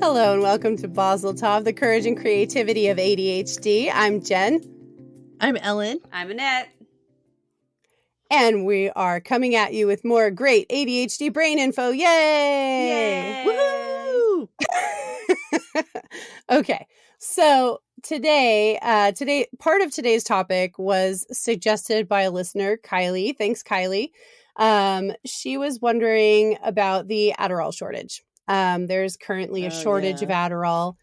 Hello and welcome to Basel Tov, the courage and creativity of ADHD. I'm Jen. I'm Ellen. I'm Annette. And we are coming at you with more great ADHD brain info. Yay! Woohoo! Okay, so today, part of today's topic was suggested by a listener, Kylie. Thanks, Kylie. She was wondering about the Adderall shortage. There's currently a shortage of Adderall.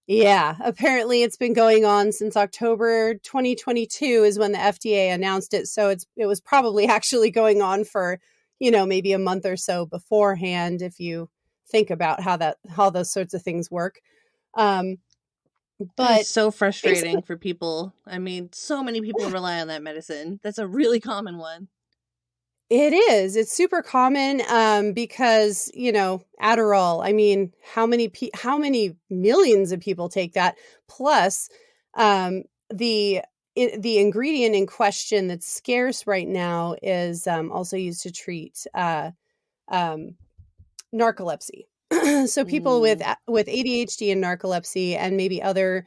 Yeah, apparently it's been going on since October 2022 is when the FDA announced it. So it was probably actually going on for, maybe a month or so beforehand, if you think about how those sorts of things work. But it's so frustrating for people. I mean, so many people rely on that medicine. That's a really common one. It is. It's super common because, Adderall, I mean, how many millions of people take that? Plus, the ingredient in question that's scarce right now is also used to treat narcolepsy. So people with ADHD and narcolepsy and maybe other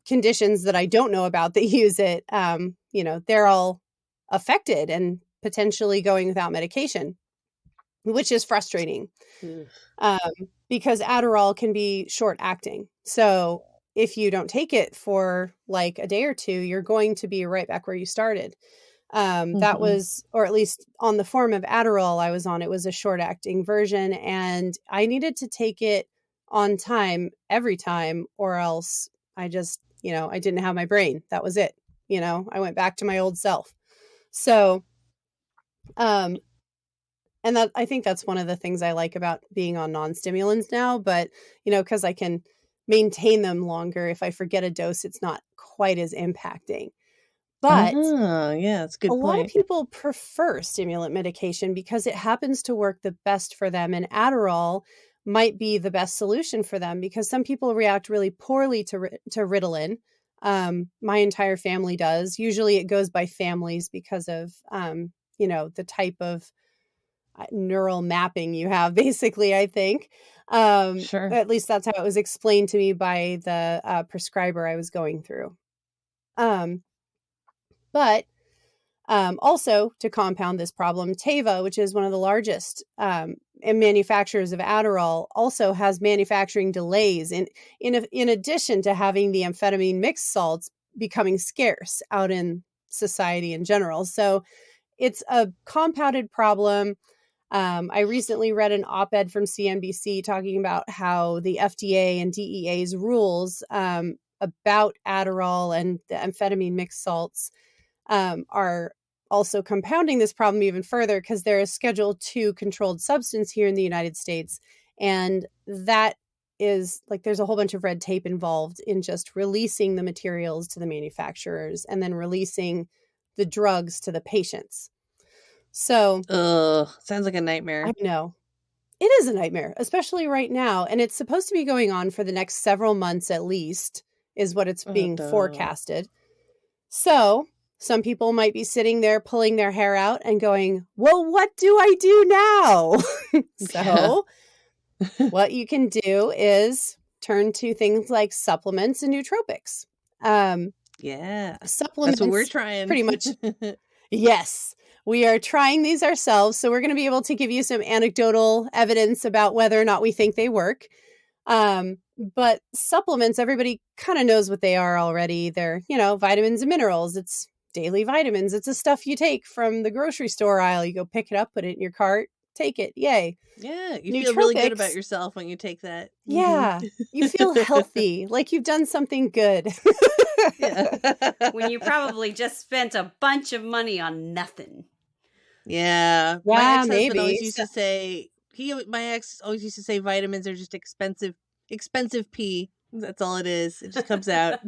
conditions that I don't know about that use it, they're all affected and potentially going without medication, which is frustrating because Adderall can be short acting. So if you don't take it for like a day or two, you're going to be right back where you started. That was, or at least on the form of Adderall I was on, it was a short acting version and I needed to take it on time every time or else I just, I didn't have my brain. That was it. I went back to my old self. So and that I think that's one of the things I like about being on non-stimulants now, but because I can maintain them longer. If I forget a dose, it's not quite as impacting. But that's a good point. A lot of people prefer stimulant medication because it happens to work the best for them, and Adderall might be the best solution for them because some people react really poorly to Ritalin. My entire family does. Usually it goes by families because of the type of neural mapping you have, basically, I think. Sure. At least that's how it was explained to me by the prescriber I was going through. But also to compound this problem, Teva, which is one of the largest manufacturers of Adderall, also has manufacturing delays in addition to having the amphetamine mixed salts becoming scarce out in society in general. So it's a compounded problem. I recently read an op-ed from CNBC talking about how the FDA and DEA's rules about Adderall and the amphetamine mixed salts are also compounding this problem even further because they're a Schedule II controlled substance here in the United States. And that is like, there's a whole bunch of red tape involved in just releasing the materials to the manufacturers and then releasing the drugs to the patients. So, sounds like a nightmare. I know. It is a nightmare, especially right now. And it's supposed to be going on for the next several months at least, is what it's being forecasted. So some people might be sitting there pulling their hair out and going, well, what do I do now? So what you can do is turn to things like supplements and nootropics. Supplements. That's what we're trying. Pretty much. Yes. We are trying these ourselves, so we're going to be able to give you some anecdotal evidence about whether or not we think they work. But supplements, everybody kind of knows what they are already. They're, vitamins and minerals. It's daily vitamins. It's the stuff you take from the grocery store aisle. You go pick it up, put it in your cart, take it. Yay. Yeah, you feel really good about yourself when you take that. Yeah, you feel healthy, like you've done something good. When you probably just spent a bunch of money on nothing. Yeah, my ex-husband always used to say, my ex always used to say vitamins are just expensive pee. That's all it is. It just comes out.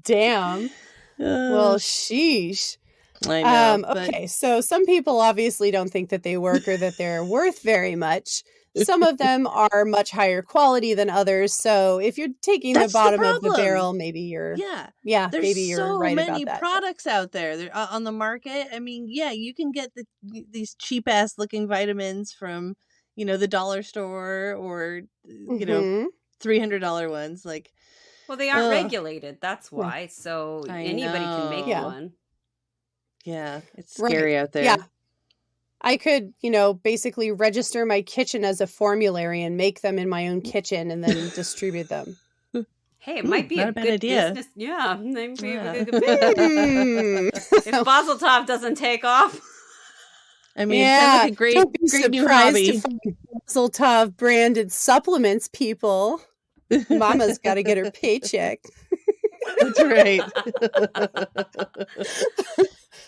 Damn. Well, sheesh. I know. Okay, so some people obviously don't think that they work or that they're worth very much. Some of them are much higher quality than others. So if you're taking the bottom of the barrel, maybe you're There's maybe you're right about that. There's so many products out there. They're on the market. I mean, you can get these cheap ass looking vitamins from the dollar store or, $300 ones. Like, well, they aren't regulated. That's why. So I anybody can make one. Yeah, it's scary out there. Yeah. I could, basically register my kitchen as a formulary and make them in my own kitchen and then distribute them. Hey, it might be not a a bad good idea. business. Yeah, maybe a good business. If Bazeltov doesn't take off. I mean, it sounds like a great new hobby. To find Bazeltov branded supplements, people. Mama's got to get her paycheck. That's right.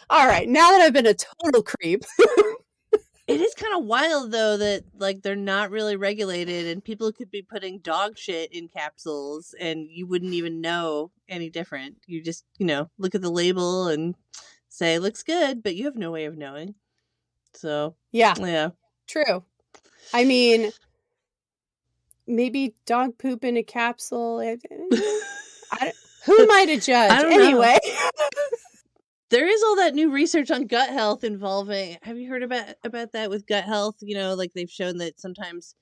All right, now that I've been a total creep. It is kind of wild, though, that like they're not really regulated and people could be putting dog shit in capsules and you wouldn't even know any different. You just, look at the label and say, looks good, but you have no way of knowing. So, yeah. True. I mean, maybe dog poop in a capsule. Who am I to judge? I don't anyway. know. There is all that new research on gut health involving. Have you heard about that with gut health? Like they've shown that sometimes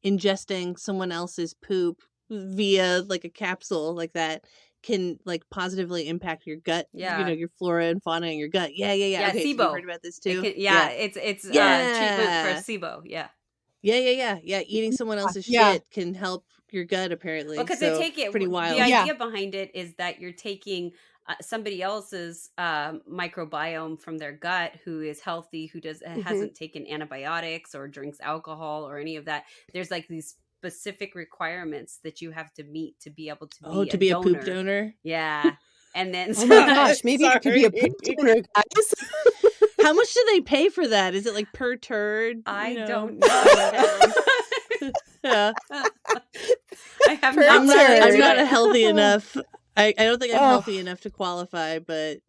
ingesting someone else's poop via like a capsule like that can like positively impact your gut. Yeah. Your flora and fauna in your gut. Yeah. Yeah, okay, SIBO. So you heard about this too? It's treatment for SIBO. Yeah. Yeah. Eating someone else's shit can help your gut apparently. Because they take it. Pretty wild. The idea behind it is that you're taking somebody else's microbiome from their gut who is healthy, who hasn't taken antibiotics or drinks alcohol or any of that. There's like these specific requirements that you have to meet to be able to be a poop donor. Yeah. And then oh my gosh, maybe I could be a poop donor, guys. How much do they pay for that? Is it like per turd? I don't know. Yeah. I have I'm not a healthy enough. I don't think I'm healthy enough to qualify, but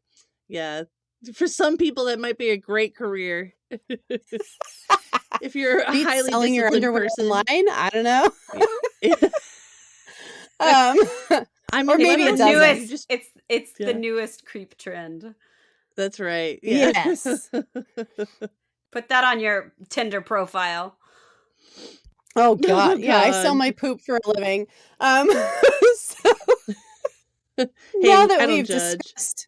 yeah, for some people that might be a great career. If you're a highly selling your underwear person. online, I don't know. I mean, or maybe it's it newest. It's the newest creep trend. That's right. Yeah. Yes. Put that on your Tinder profile. Oh God. Yeah, I sell my poop for a living. Now that we've discussed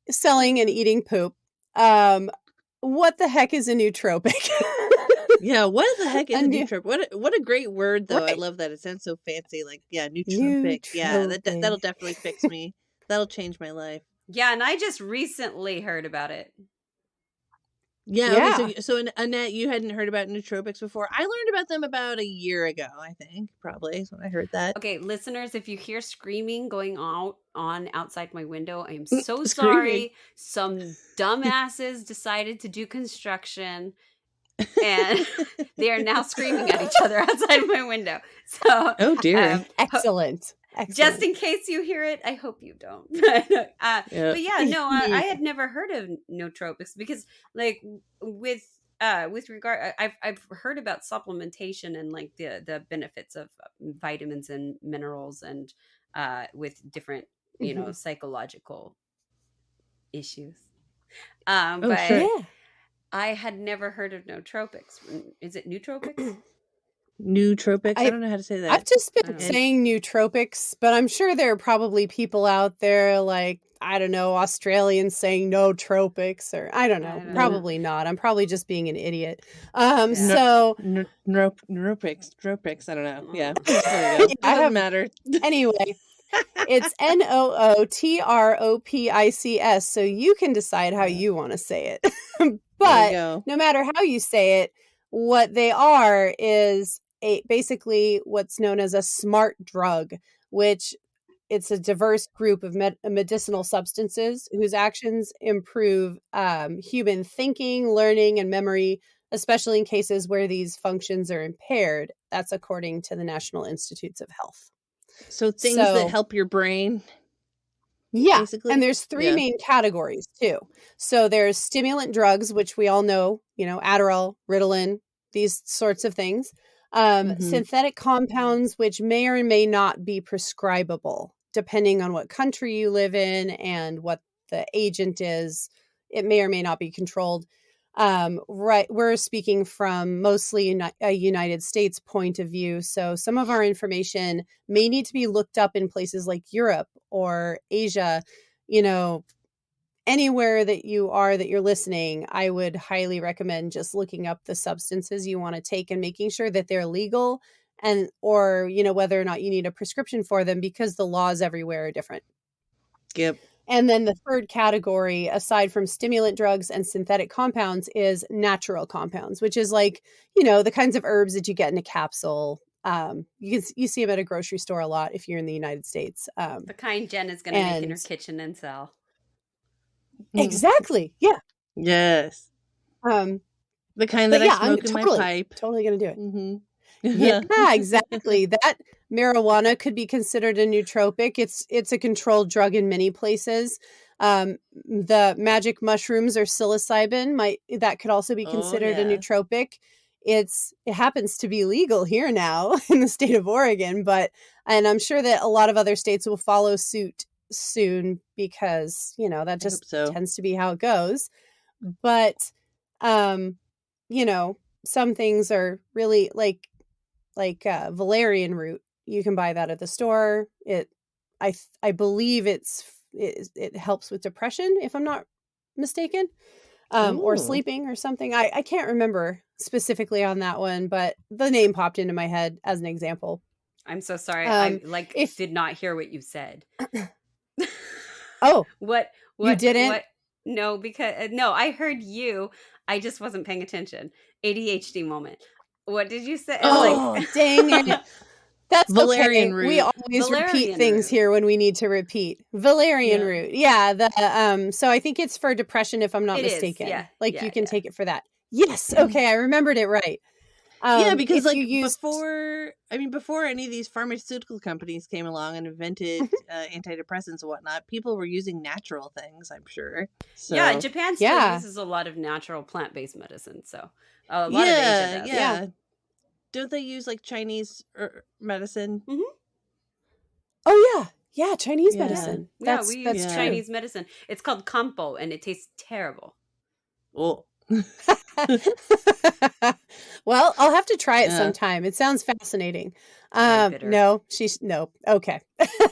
selling and eating poop, what the heck is a nootropic? Yeah, what the heck is a nootropic? What a great word, though. Right. I love that. It sounds so fancy. Like, nootropic. Yeah, that'll definitely fix me. That'll change my life. Yeah, and I just recently heard about it. Yeah. Okay, so Annette, you hadn't heard about nootropics before. I learned about them about a year ago, I think, probably, is when I heard that. Okay, listeners, if you hear screaming going on outside my window, I am so sorry. Some dumbasses decided to do construction, and they are now screaming at each other outside my window. So, oh dear. Excellent. Just in case you hear it, I hope you don't. But yeah, no, I had never heard of nootropics because, like, with regard, I've heard about supplementation and like the benefits of vitamins and minerals and with different psychological issues. But sure. I had never heard of nootropics. Is it nootropics? Nootropics? I don't know how to say that. I've just been saying nootropics, but I'm sure there are probably people out there like, I don't know, Australians saying nootropics, or I don't know. Probably not. I'm probably just being an idiot. So nootropics. I don't know. Yeah. It doesn't matter. Anyway, it's Nootropics, so you can decide how you want to say it. But no matter how you say it, what they are is basically what's known as a smart drug, which it's a diverse group of medicinal substances whose actions improve human thinking, learning, and memory, especially in cases where these functions are impaired. That's according to the National Institutes of Health. So things that help your brain. Yeah. Basically? And there's three main categories too. So there's stimulant drugs, which we all know, Adderall, Ritalin, these sorts of things. Synthetic compounds, which may or may not be prescribable, depending on what country you live in and what the agent is. It may or may not be controlled. Right, we're speaking from mostly a United States point of view, so some of our information may need to be looked up in places like Europe or Asia. Anywhere that you're listening, I would highly recommend just looking up the substances you want to take and making sure that they're legal, and or whether or not you need a prescription for them, because the laws everywhere are different. Yep. And then the third category, aside from stimulant drugs and synthetic compounds, is natural compounds, which is like, the kinds of herbs that you get in a capsule. You see them at a grocery store a lot if you're in the United States. The kind Jen is going to make in her kitchen and sell. Exactly. Yeah. Yes. The kind that I smoke in my pipe. Totally going to do it. Mm-hmm. Yeah, exactly. That marijuana could be considered a nootropic. It's a controlled drug in many places. The magic mushrooms or psilocybin that could also be considered a nootropic. It happens to be legal here now in the state of Oregon, and I'm sure that a lot of other states will follow suit soon, because that just tends to be how it goes. But some things are really like valerian root. You can buy that at the store. I believe it helps with depression, if I'm not mistaken, or sleeping or something. I can't remember specifically on that one, but the name popped into my head as an example. I'm so sorry. I did not hear what you said. Oh, what you didn't? What? No, because no, I heard you. I just wasn't paying attention. ADHD moment. What did you say? Oh, dang it. That's valerian okay. root. We always repeat things here when we need to repeat. Valerian root. Yeah. So I think it's for depression, if I'm not mistaken. You can take it for that. Yes. Okay. I remembered it right. Because before any of these pharmaceutical companies came along and invented antidepressants and whatnot, people were using natural things, I'm sure. So, yeah, Japan still uses a lot of natural plant-based medicine. So a lot of Asia does. Yeah. Don't they use like Chinese medicine? Mm-hmm. Oh yeah, Chinese medicine. We use Chinese medicine. It's called kampo, and it tastes terrible. Oh. Well, I'll have to try it sometime. It sounds fascinating. No. Okay.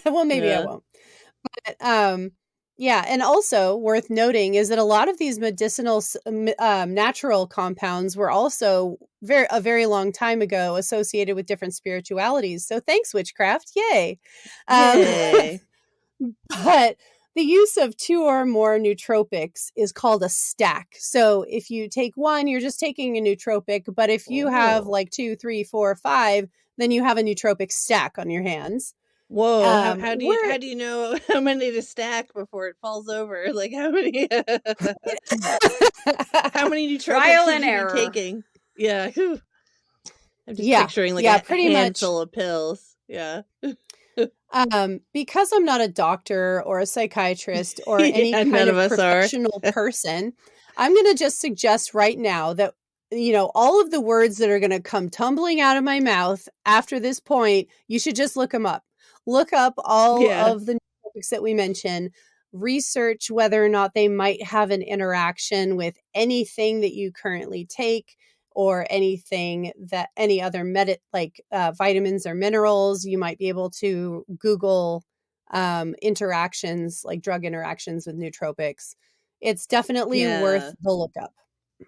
Well, maybe I won't. But and also worth noting is that a lot of these medicinal natural compounds were also a very long time ago associated with different spiritualities. So thanks, witchcraft. Yay. Yay. But the use of 2 or more nootropics is called a stack. So if you take one, you're just taking a nootropic. But if you have like 2, 3, 4, 5, then you have a nootropic stack on your hands. Whoa! How do you know how many to stack before it falls over? Like how many? How many nootropics should you be taking? Yeah. I'm just picturing like a handful of pills. Yeah. Because I'm not a doctor or a psychiatrist or any kind of professional person, I'm going to just suggest right now that, all of the words that are going to come tumbling out of my mouth after this point, you should just look them up. Look up all of the nootropics that we mentioned. Research whether or not they might have an interaction with anything that you currently take, or anything that any other vitamins or minerals. You might be able to Google interactions, like drug interactions with nootropics. It's definitely worth the look up.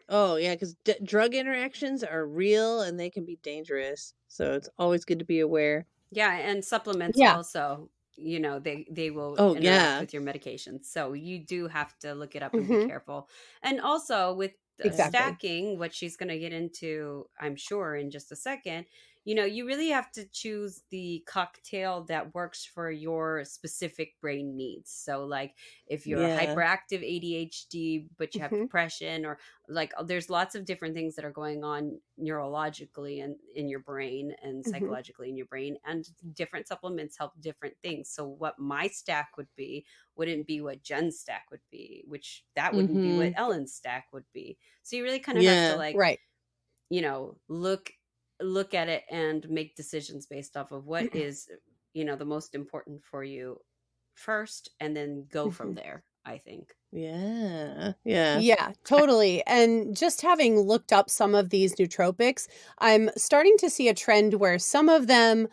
Oh, yeah, because drug interactions are real and they can be dangerous. So it's always good to be aware. Yeah, and supplements also, they will interact with your medications. So you do have to look it up and be careful. And also with stacking, what she's going to get into, I'm sure, in just a second, you really have to choose the cocktail that works for your specific brain needs. So like if you're hyperactive ADHD, but you have depression, or like there's lots of different things that are going on neurologically and in your brain and psychologically in your brain, and different supplements help different things. So what my stack wouldn't be what Jen's stack would be, which that wouldn't be what Ellen's stack would be. So you really kind of have to look at it and make decisions based off of what is, the most important for you first, and then go from there, I think. Yeah. Yeah, totally. And just having looked up some of these nootropics, I'm starting to see a trend where some of them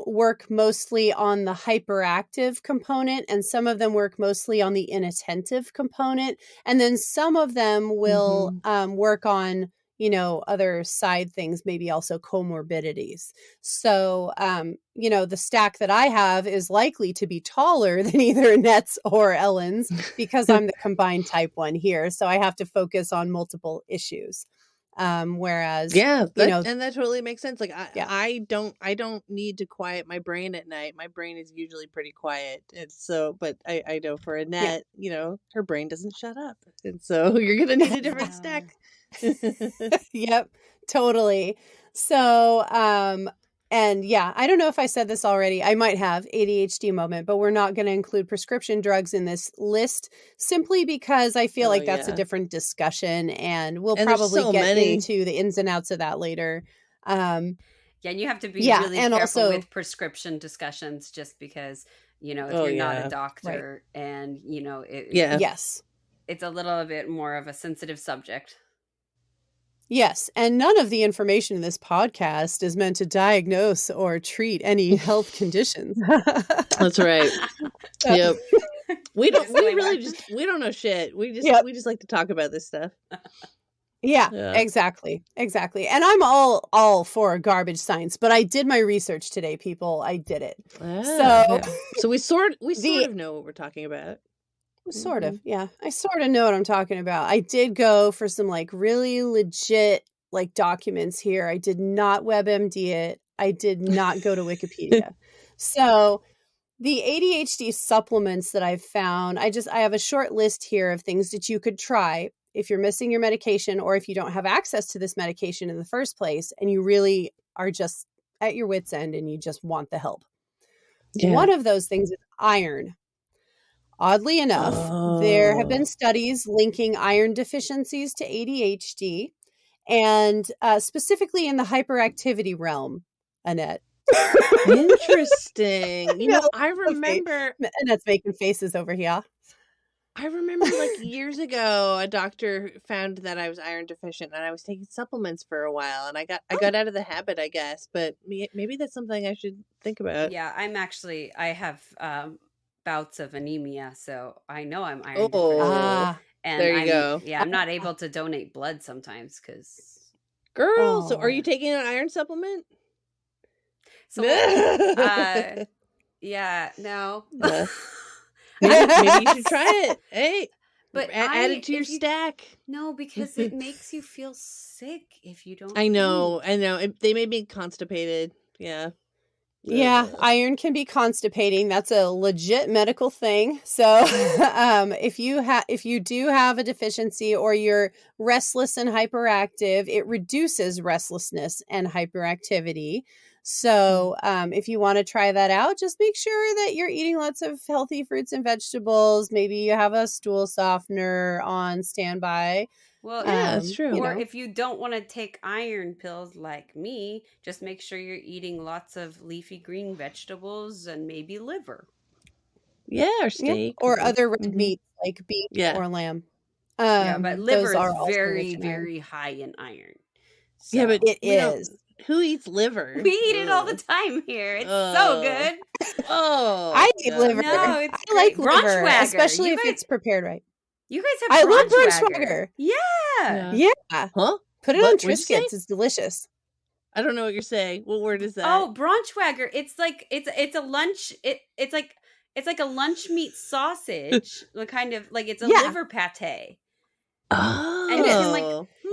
work mostly on the hyperactive component, and some of them work mostly on the inattentive component. And then some of them will work on, other side things, maybe also comorbidities. So, the stack that I have is likely to be taller than either Annette's or Ellen's because I'm the combined type 1 here. So I have to focus on multiple issues. Whereas, and that totally makes sense. Like I yeah. don't need to quiet my brain at night. My brain is usually pretty quiet. And so, but I know for Annette, her brain doesn't shut up. And so you're going to need a different stack. Yep, totally. So, and yeah, I don't know if I said this already. I might have ADHD moment, but we're not going to include prescription drugs in this list simply because I feel like that's a different discussion, and we'll probably get into the ins and outs of that later. Yeah, and you have to be really careful with prescription discussions just because, if you're not a doctor and, yes, it's a little bit more of a sensitive subject. Yes, and none of the information in this podcast is meant to diagnose or treat any health conditions. That's right. Yep. We don't know shit. We just like to talk about this stuff. Yeah, exactly. And I'm all for garbage science, but I did my research today, people. I did it. So we sort of know what we're talking about. Sort of, yeah. I sort of know what I'm talking about. I did go for some really legit documents here. I did not WebMD it. I did not go to Wikipedia. So the ADHD supplements that I've found, I have a short list here of things that you could try if you're missing your medication or if you don't have access to this medication in the first place and you really are just at your wit's end and you just want the help. Yeah. One of those things is iron. Oddly enough, there have been studies linking iron deficiencies to ADHD and specifically in the hyperactivity realm, Annette. Interesting. I remember... Annette's making faces over here. I remember years ago, a doctor found that I was iron deficient and I was taking supplements for a while and I got out of the habit, I guess, but maybe that's something I should think about. Yeah, I have... bouts of anemia, so I know I'm iron deficient. And there you go. Yeah, I'm not able to donate blood sometimes because. Girl, so are you taking an iron supplement? So, yeah, no. Maybe you should try it. Hey, but add it to your stack. No, because it makes you feel sick if you don't. I know. They may be constipated. Yeah. Yeah, iron can be constipating. That's a legit medical thing. So if you do have a deficiency or you're restless and hyperactive, it reduces restlessness and hyperactivity. So if you want to try that out, just make sure that you're eating lots of healthy fruits and vegetables. Maybe you have a stool softener on standby. Well, yeah, that's true. Or if you don't want to take iron pills like me, just make sure you're eating lots of leafy green vegetables and maybe liver. Yeah, or steak. Or other red meat like beef or lamb. But liver is very, very high in iron. So. Yeah, but it is. Who eats liver? We eat it all the time here. It's so good. I eat liver. No, I like liver, especially if it's prepared right. You guys have love Braunschweiger. Yeah. Huh? Put it on Triscuits. It's delicious. I don't know what you're saying. What word is that? Oh, Braunschweiger. It's like it's a lunch. It's like a lunch meat sausage. Kind of like it's a liver pate. Oh, and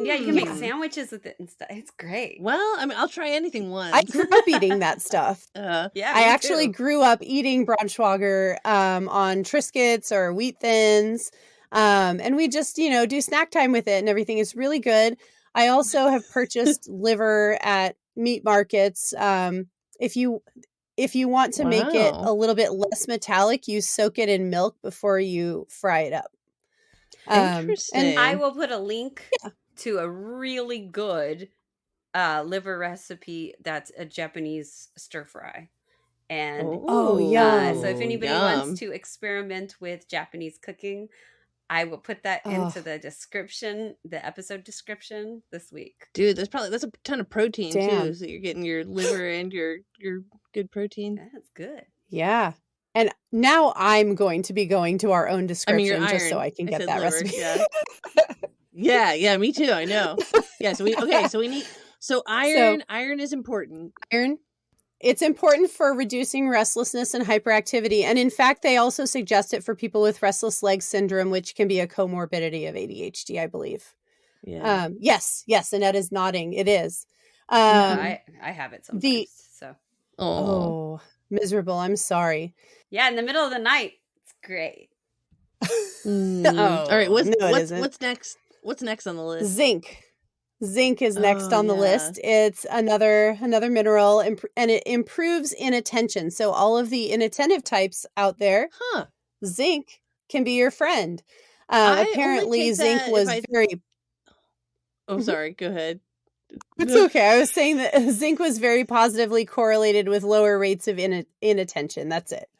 you can make sandwiches with it and stuff. It's great. Well, I mean, I'll try anything once. I grew up eating that stuff. Yeah, I actually grew up eating Braunschweiger on Triscuits or Wheat Thins. And we just, do snack time with it and everything is really good. I also have purchased liver at meat markets. If you want to make it a little bit less metallic, you soak it in milk before you fry it up. Interesting. And I will put a link to a really good liver recipe that's a Japanese stir fry. And yeah. So if anybody wants to experiment with Japanese cooking, I will put that Oh. into the description, the episode description this week. Dude, that's a ton of protein Damn. too. So you're getting your liver and your good protein. That's good. Yeah. And now I'm going to be going to our own description your just so iron. I can I get said that liver, recipe. Yeah. Yeah, me too. I know. Yeah, so we need iron is important. Iron. It's important for reducing restlessness and hyperactivity. And in fact, they also suggest it for people with restless leg syndrome, which can be a comorbidity of ADHD, I believe. Yeah. Yes, Annette is nodding. It is. I have it sometimes. So. Oh, miserable. I'm sorry. Yeah, in the middle of the night. It's great. All right, what's next? What's next on the list? Zinc. Zinc is next on the list. It's another mineral, and it improves inattention. So all of the inattentive types out there, zinc can be your friend. Apparently, zinc was very... Oh, sorry. Go ahead. It's okay. I was saying that zinc was very positively correlated with lower rates of inattention. That's it.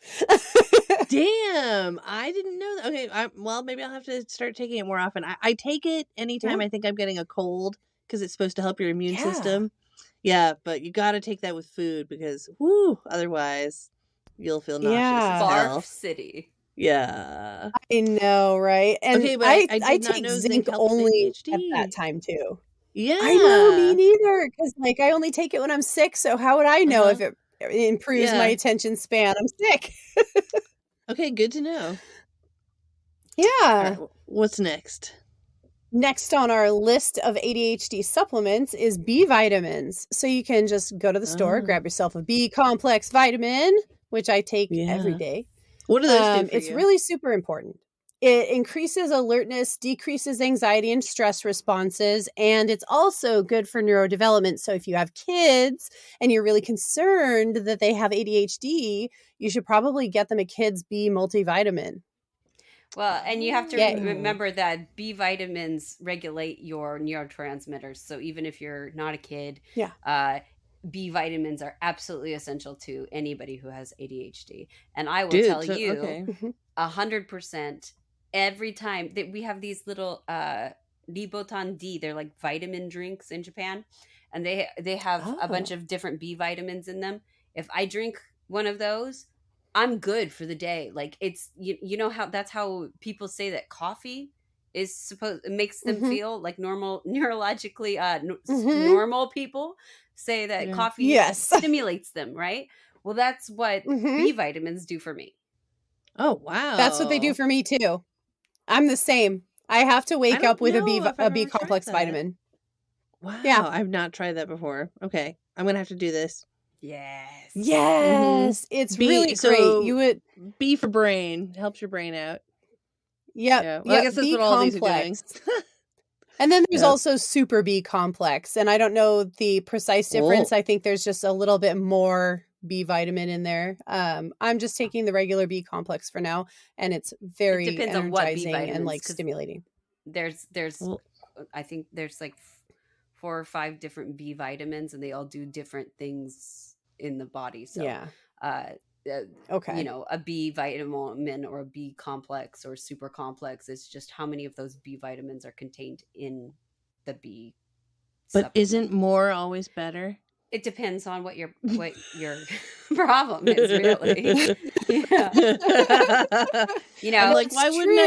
Damn, I didn't know that. Okay, well, maybe I'll have to start taking it more often. I take it anytime I think I'm getting a cold because it's supposed to help your immune system. Yeah, but you got to take that with food because, otherwise you'll feel nauseous as hell. Barf City. Yeah. I know, right? And okay, but I take zinc only at that time too. Yeah. I know, me neither. Because I only take it when I'm sick. So how would I know if it improves my attention span? I'm sick. Okay, good to know. Yeah. Right, what's next? Next on our list of ADHD supplements is B vitamins. So you can just go to the store, grab yourself a B complex vitamin, which I take every day. What do those do for It's you? really super important. It increases alertness, decreases anxiety and stress responses, and it's also good for neurodevelopment. So if you have kids and you're really concerned that they have ADHD, you should probably get them a Kids B multivitamin. Well, and you have to remember that B vitamins regulate your neurotransmitters. So even if you're not a kid, B vitamins are absolutely essential to anybody who has ADHD. And I will tell you, 100%, every time that we have these little Nibotan D, they're like vitamin drinks in Japan, and they have a bunch of different B vitamins in them. If I drink one of those, I'm good for the day. Like it's you know how that's how people say that coffee is makes them feel like normal, neurologically normal people say that coffee stimulates them, right? Well, that's what B vitamins do for me. Oh, wow. That's what they do for me too. I'm the same. I have to wake up with a B complex vitamin. Wow. Yeah. I've not tried that before. Okay. I'm going to have to do this. Yes. It's really great. You would B for brain, helps your brain out. Yeah. Well, I guess that's what all these are doing. And then there's also super B complex, and I don't know the precise difference. I think there's just a little bit more B vitamin in there. I'm just taking the regular B complex for now, and it's very energizing and stimulating. There's I think there's like 4 or 5 different B vitamins, and they all do different things in the body. So you know, a B vitamin or a B complex or super complex is just how many of those B vitamins are contained in the B. But supplement. Isn't more always better? It depends on what your problem is, really. You know, like, why wouldn't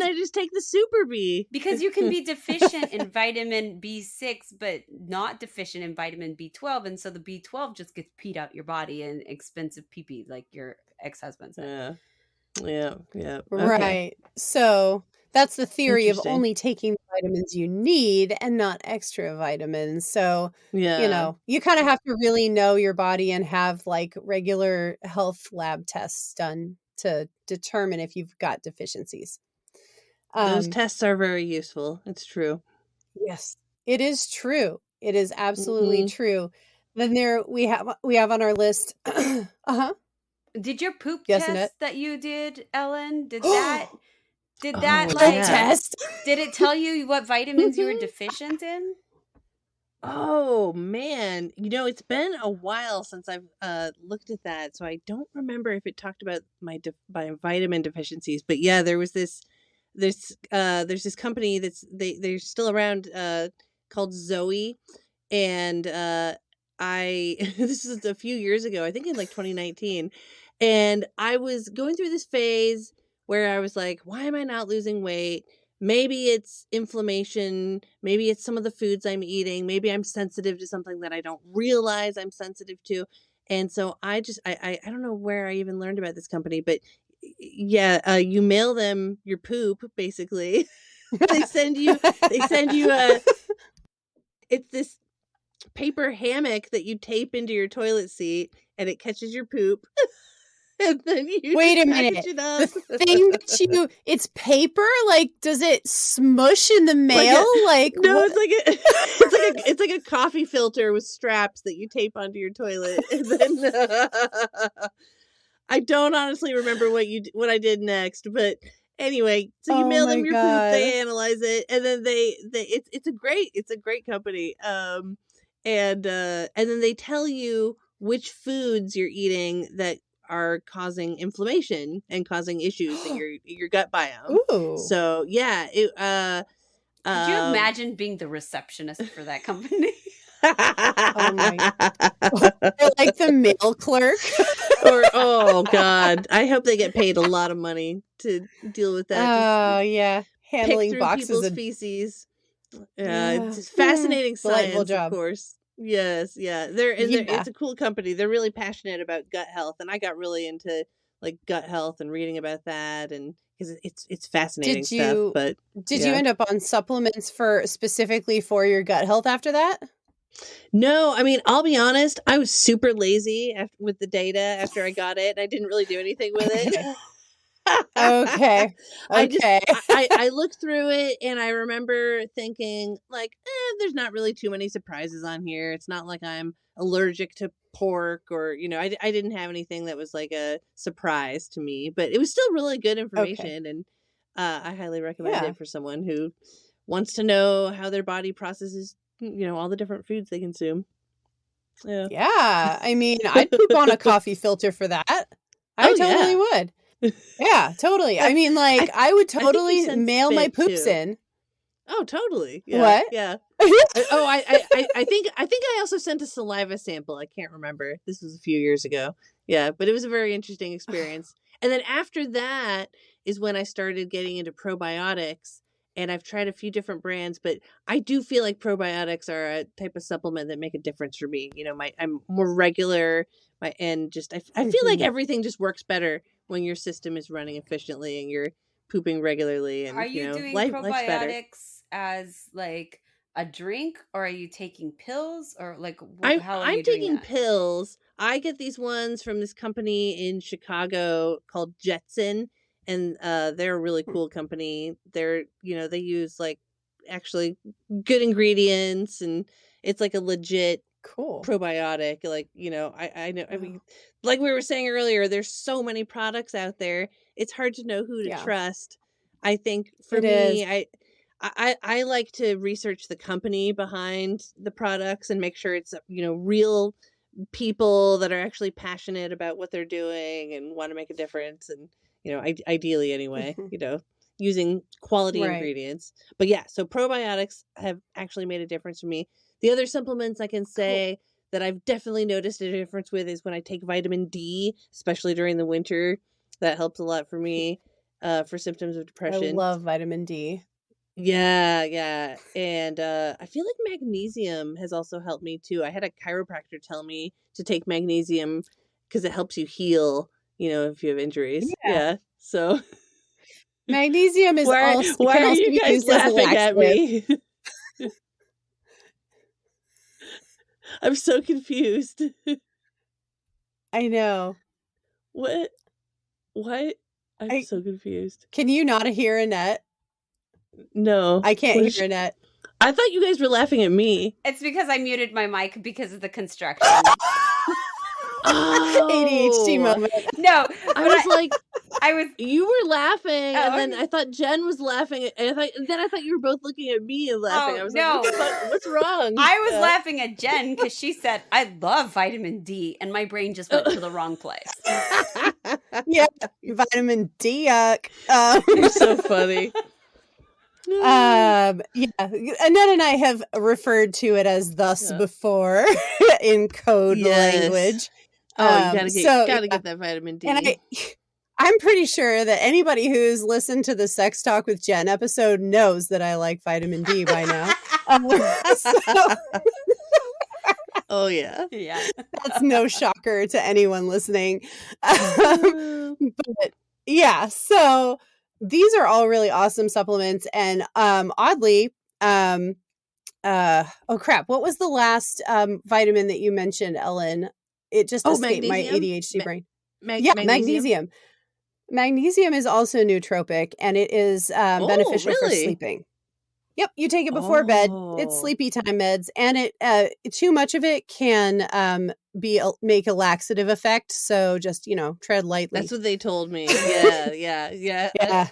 I just take the super B? Because you can be deficient in vitamin B6, but not deficient in vitamin B12, and so the B12 just gets peed out your body in expensive pee-pee, like your ex-husband said. Yeah. Okay. Right. So that's the theory of only taking the vitamins you need and not extra vitamins. So, you know, you kind of have to really know your body and have like regular health lab tests done to determine if you've got deficiencies. Those tests are very useful. It's true. Yes, it is true. It is absolutely true. Then we have on our list. Did your poop test Annette? that you did, Ellen? Did that test? Did it tell you what vitamins you were deficient in? Oh man, you know, it's been a while since I've looked at that, so I don't remember if it talked about my vitamin deficiencies. But yeah, there was this there's this company they're still around, called Zoe, and this is a few years ago, I think in like 2019, and I was going through this phase where I was like, why am I not losing weight? Maybe it's inflammation, maybe it's some of the foods I'm eating, maybe I'm sensitive to something that I don't realize I'm sensitive to. And so I don't know where I even learned about this company, but yeah, you mail them your poop basically. they send you it's this paper hammock that you tape into your toilet seat, and it catches your poop. And then you wait a package minute. it up. The thing that it's paper? Like, does it smush in the mail? No, what? it's like a coffee filter with straps that you tape onto your toilet. And then I don't honestly remember what I did next, but anyway, so you mail them your poop, they analyze it, and then it's a great company. And then they tell you which foods you're eating that are causing inflammation and causing issues in your gut biome. Ooh. So yeah, could you imagine being the receptionist for that company? Oh my God. They're like the mail clerk. Oh God, I hope they get paid a lot of money to deal with that. Oh yeah, handling pick through boxes people's of feces. It's fascinating science, delightful job. of course. Yes, yeah. It's a cool company. They're really passionate about gut health, and I got really into like gut health and reading about that, and because it's fascinating stuff. But did you end up on supplements specifically for your gut health after that? No, I mean, I'll be honest. I was super lazy with the data after I got it. I didn't really do anything with it. Okay. I looked through it, and I remember thinking like, there's not really too many surprises on here. It's not like I'm allergic to pork, or I didn't have anything that was like a surprise to me, but it was still really good information. And I highly recommend it for someone who wants to know how their body processes all the different foods they consume. Yeah, I mean, I'd poop on a coffee filter for that. I totally would. Yeah, totally. I mean, like, I would totally mail my poops in. Oh, totally. Yeah. What? Yeah. I think I also sent a saliva sample. I can't remember. This was a few years ago. Yeah, but it was a very interesting experience. And then after that is when I started getting into probiotics, and I've tried a few different brands, but I do feel like probiotics are a type of supplement that make a difference for me. I'm more regular, and just I feel like everything just works better when your system is running efficiently and you're pooping regularly. And are you doing probiotics as like a drink, or are you taking pills, or like how are you doing taking pills? I get these ones from this company in Chicago called Jetson, and they're a really cool company. They're they use like actually good ingredients, and it's like a legit cool probiotic. Like I know. I mean, like we were saying earlier, there's so many products out there. It's hard to know who to trust. I think for me, I like to research the company behind the products and make sure it's real people that are actually passionate about what they're doing and want to make a difference, and ideally anyway, using quality ingredients. But yeah, so probiotics have actually made a difference for me. The other supplements I can say that I've definitely noticed a difference with is when I take vitamin D, especially during the winter. That helps a lot for me for symptoms of depression. I love vitamin D. Yeah. And I feel like magnesium has also helped me too. I had a chiropractor tell me to take magnesium because it helps you heal, if you have injuries. Yeah. So magnesium is why are you guys laughing at me? I'm so confused. I know. What? I'm so confused. Can you not hear Annette? No. I can't hear Annette. I thought you guys were laughing at me. It's because I muted my mic because of the construction. ADHD moment. No, I was like, I was. you were laughing, and then okay. I thought Jen was laughing, and then I thought you were both looking at me and laughing. Oh, I was no. like, what's wrong? I was laughing at Jen because she said, I love vitamin D, and my brain just went to the wrong place. Yeah, vitamin D. Yuck. You're so funny. Yeah, Annette and I have referred to it as thus before in code language. Oh, you gotta get that vitamin D. And I'm pretty sure that anybody who's listened to the Sex Talk with Jen episode knows that I like vitamin D by now. Oh yeah, that's no shocker to anyone listening. But yeah, so these are all really awesome supplements, and oddly, oh crap, what was the last vitamin that you mentioned, Ellen? It just escaped my ADHD brain. Magnesium. Magnesium is also nootropic, and it is beneficial for sleeping. Yep, you take it before bed. It's sleepy time meds, and it too much of it can make a laxative effect. So just tread lightly. That's what they told me. Yeah.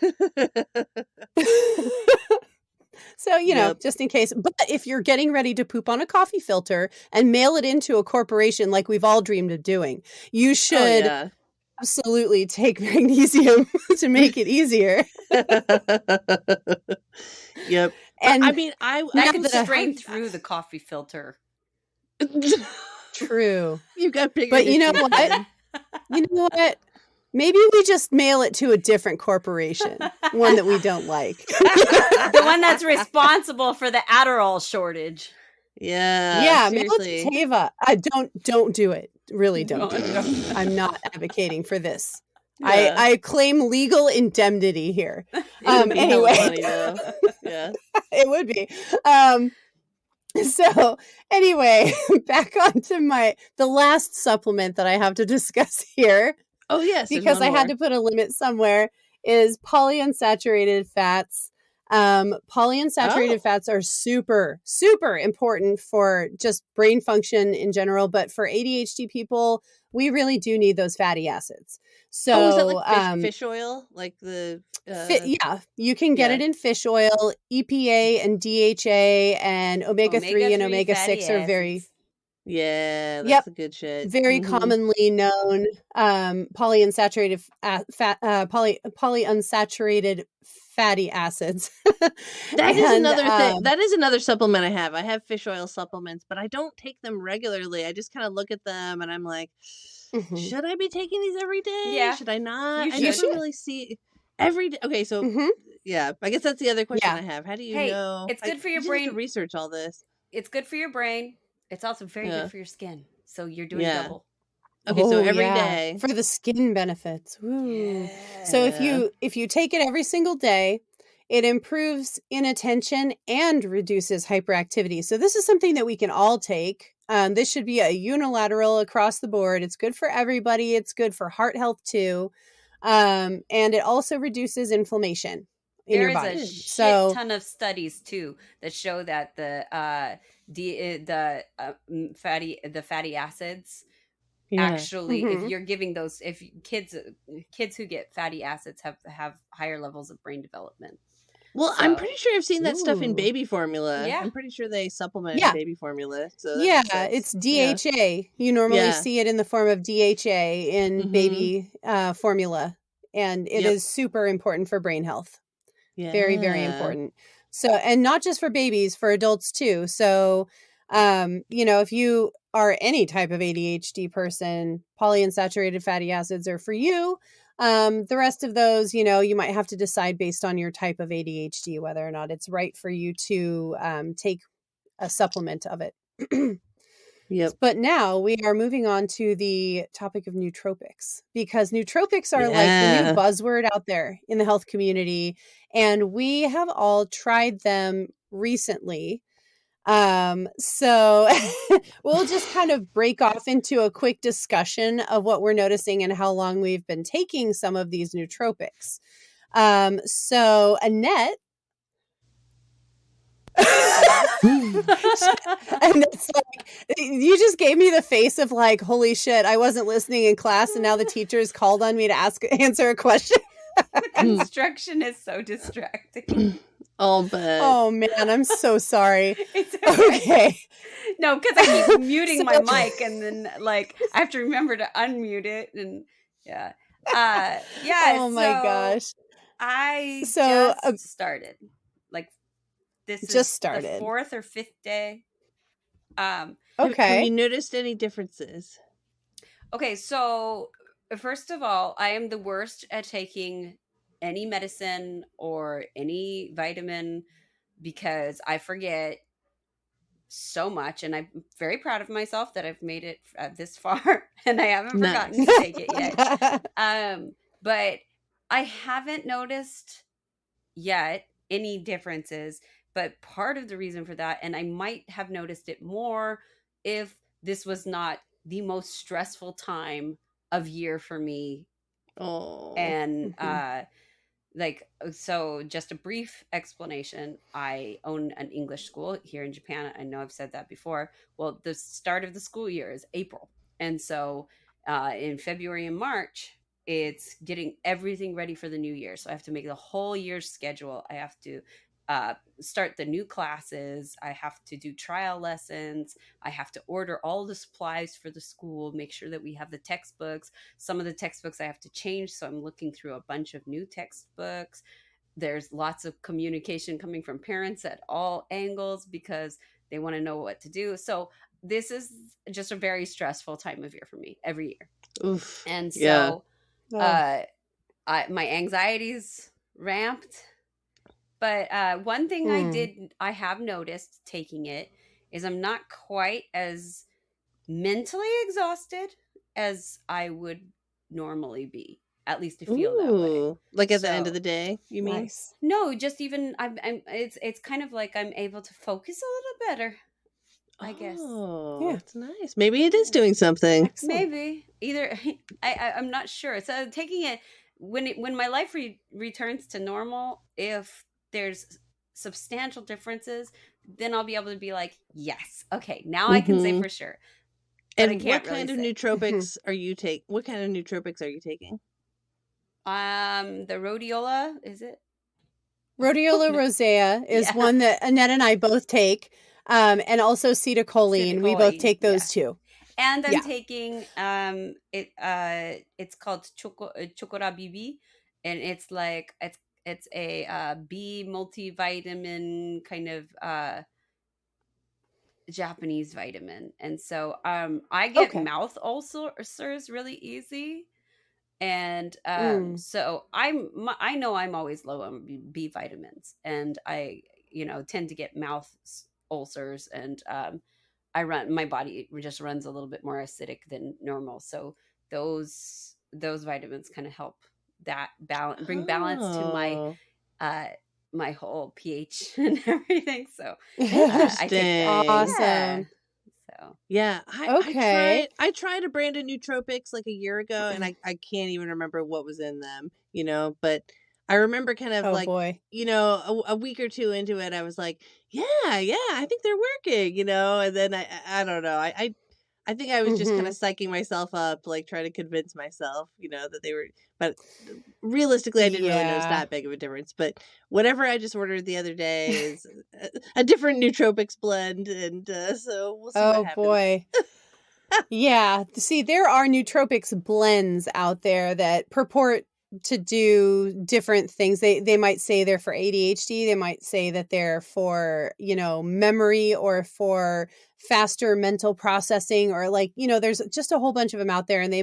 So just in case. But if you're getting ready to poop on a coffee filter and mail it into a corporation like we've all dreamed of doing, you should absolutely take magnesium to make it easier. Yep. And I mean, I can strain through the coffee filter. True. You got bigger. But you know what? You know what? Maybe we just mail it to a different corporation, one that we don't like. The one that's responsible for the Adderall shortage. Yeah, mail it to Teva. Don't do it. Really don't do it. I'm not advocating for this. Yeah. I claim legal indemnity here. Anyway, funny, though. Yeah, it would be. So anyway, back onto the last supplement that I have to discuss here. Oh yes, because I had to put a limit somewhere. Is polyunsaturated fats. Polyunsaturated fats are super, super important for just brain function in general, but for ADHD people, we really do need those fatty acids. So, is that like fish oil? Like the you can get it in fish oil. EPA and DHA and omega-3 and omega-6 are very... Yeah, that's the good shit. Very commonly known polyunsaturated polyunsaturated fatty acids. That is another thing. That is another supplement I have. I have fish oil supplements, but I don't take them regularly. I just kind of look at them and I'm like, should I be taking these every day? Yeah. Should I not? I never really see every day. Okay, so yeah, I guess that's the other question I have. How do you know? It's good for your brain to research all this. It's good for your brain. It's also very good for your skin. So you're doing double. Okay, so every day. For the skin benefits. Woo. Yeah. So if you take it every single day, it improves inattention and reduces hyperactivity. So this is something that we can all take. This should be a unilateral across the board. It's good for everybody. It's good for heart health too. And it also reduces inflammation in your body. There is a shit ton of studies too that show that the fatty acids actually if you're giving those, if kids who get fatty acids have higher levels of brain development. Well, I'm pretty sure I've seen that stuff in baby formula. I'm pretty sure they supplement baby formula. So it's DHA. You normally see it in the form of DHA in baby formula, and it is super important for brain health. Very, very important. So, and not just for babies, for adults too. So, if you are any type of ADHD person, polyunsaturated fatty acids are for you. The rest of those, you might have to decide based on your type of ADHD, whether or not it's right for you to take a supplement of it. Yep. But now we are moving on to the topic of nootropics, because nootropics are like the new buzzword out there in the health community. And we have all tried them recently. So we'll just kind of break off into a quick discussion of what we're noticing and how long we've been taking some of these nootropics. So Annette. And it's like, you just gave me the face of like, holy shit, I wasn't listening in class and now the teacher's called on me to answer a question. The construction is so distracting. Oh, but Oh man, I'm so sorry. It's Okay. No, because I keep muting my mic and then like I have to remember to unmute it and yeah. Oh my gosh. I So, just started. Like this just is started. the 4th or 5th day. Have Okay. you noticed any differences? Okay, so first of all, I am the worst at taking any medicine or any vitamin because I forget so much, and I'm very proud of myself that I've made it this far and I haven't forgotten to take it yet. But I haven't noticed yet any differences, but part of the reason for that, and I might have noticed it more if this was not the most stressful time of year for me. Oh. And like, so just a brief explanation. I own an English school here in Japan. I know I've said that before. Well, the start of the school year is April. And so in February and March, it's getting everything ready for the new year. So I have to make the whole year's schedule. I have to start the new classes. I have to do trial lessons. I have to order all the supplies for the school, make sure that we have the textbooks. Some of the textbooks I have to change. So I'm looking through a bunch of new textbooks. There's lots of communication coming from parents at all angles because they want to know what to do. So this is just a very stressful time of year for me every year. Oof. And Yeah. so my anxiety's ramped. But one thing I have noticed taking it is I'm not quite as mentally exhausted as I would normally be. At least I feel that way. Like at the end of the day, you mean? Nice. No, just even it's kind of like I'm able to focus a little better, I guess. Oh, Yeah. that's nice. Maybe it is doing something. Excellent. Maybe either I'm not sure. So taking it when my life returns to normal, if there's substantial differences, then I'll be able to be like, yes, okay, now I can say for sure. But And what kind of nootropics are you taking? What kind of nootropics are you taking? The rhodiola, is it? Rhodiola rosea is one that Annette and I both take. And also acetylcholine. We both take those too. And I'm taking it's called Chokora Bibi, and it's like it's a B multivitamin kind of Japanese vitamin. And so I get mouth ulcers really easy. And so I know I'm always low on B vitamins, and I tend to get mouth ulcers, and my body just runs a little bit more acidic than normal. So those vitamins kind of help that bring balance to my whole pH and everything. So I take awesome. So yeah, I tried a brand of nootropics like a year ago, and I can't even remember what was in them, but I remember kind of a week or two into it, I was like, yeah, I think they're working, and then I don't know. I think I was just kind of psyching myself up, like trying to convince myself, that they were, but realistically, I didn't really notice that big of a difference. But whatever I just ordered the other day is a different nootropics blend. And so we'll see what happens. Oh, boy. Yeah. See, there are nootropics blends out there that purport to do different things. They might say they're for ADHD. They might say that they're for, memory or for faster mental processing, or there's just a whole bunch of them out there, and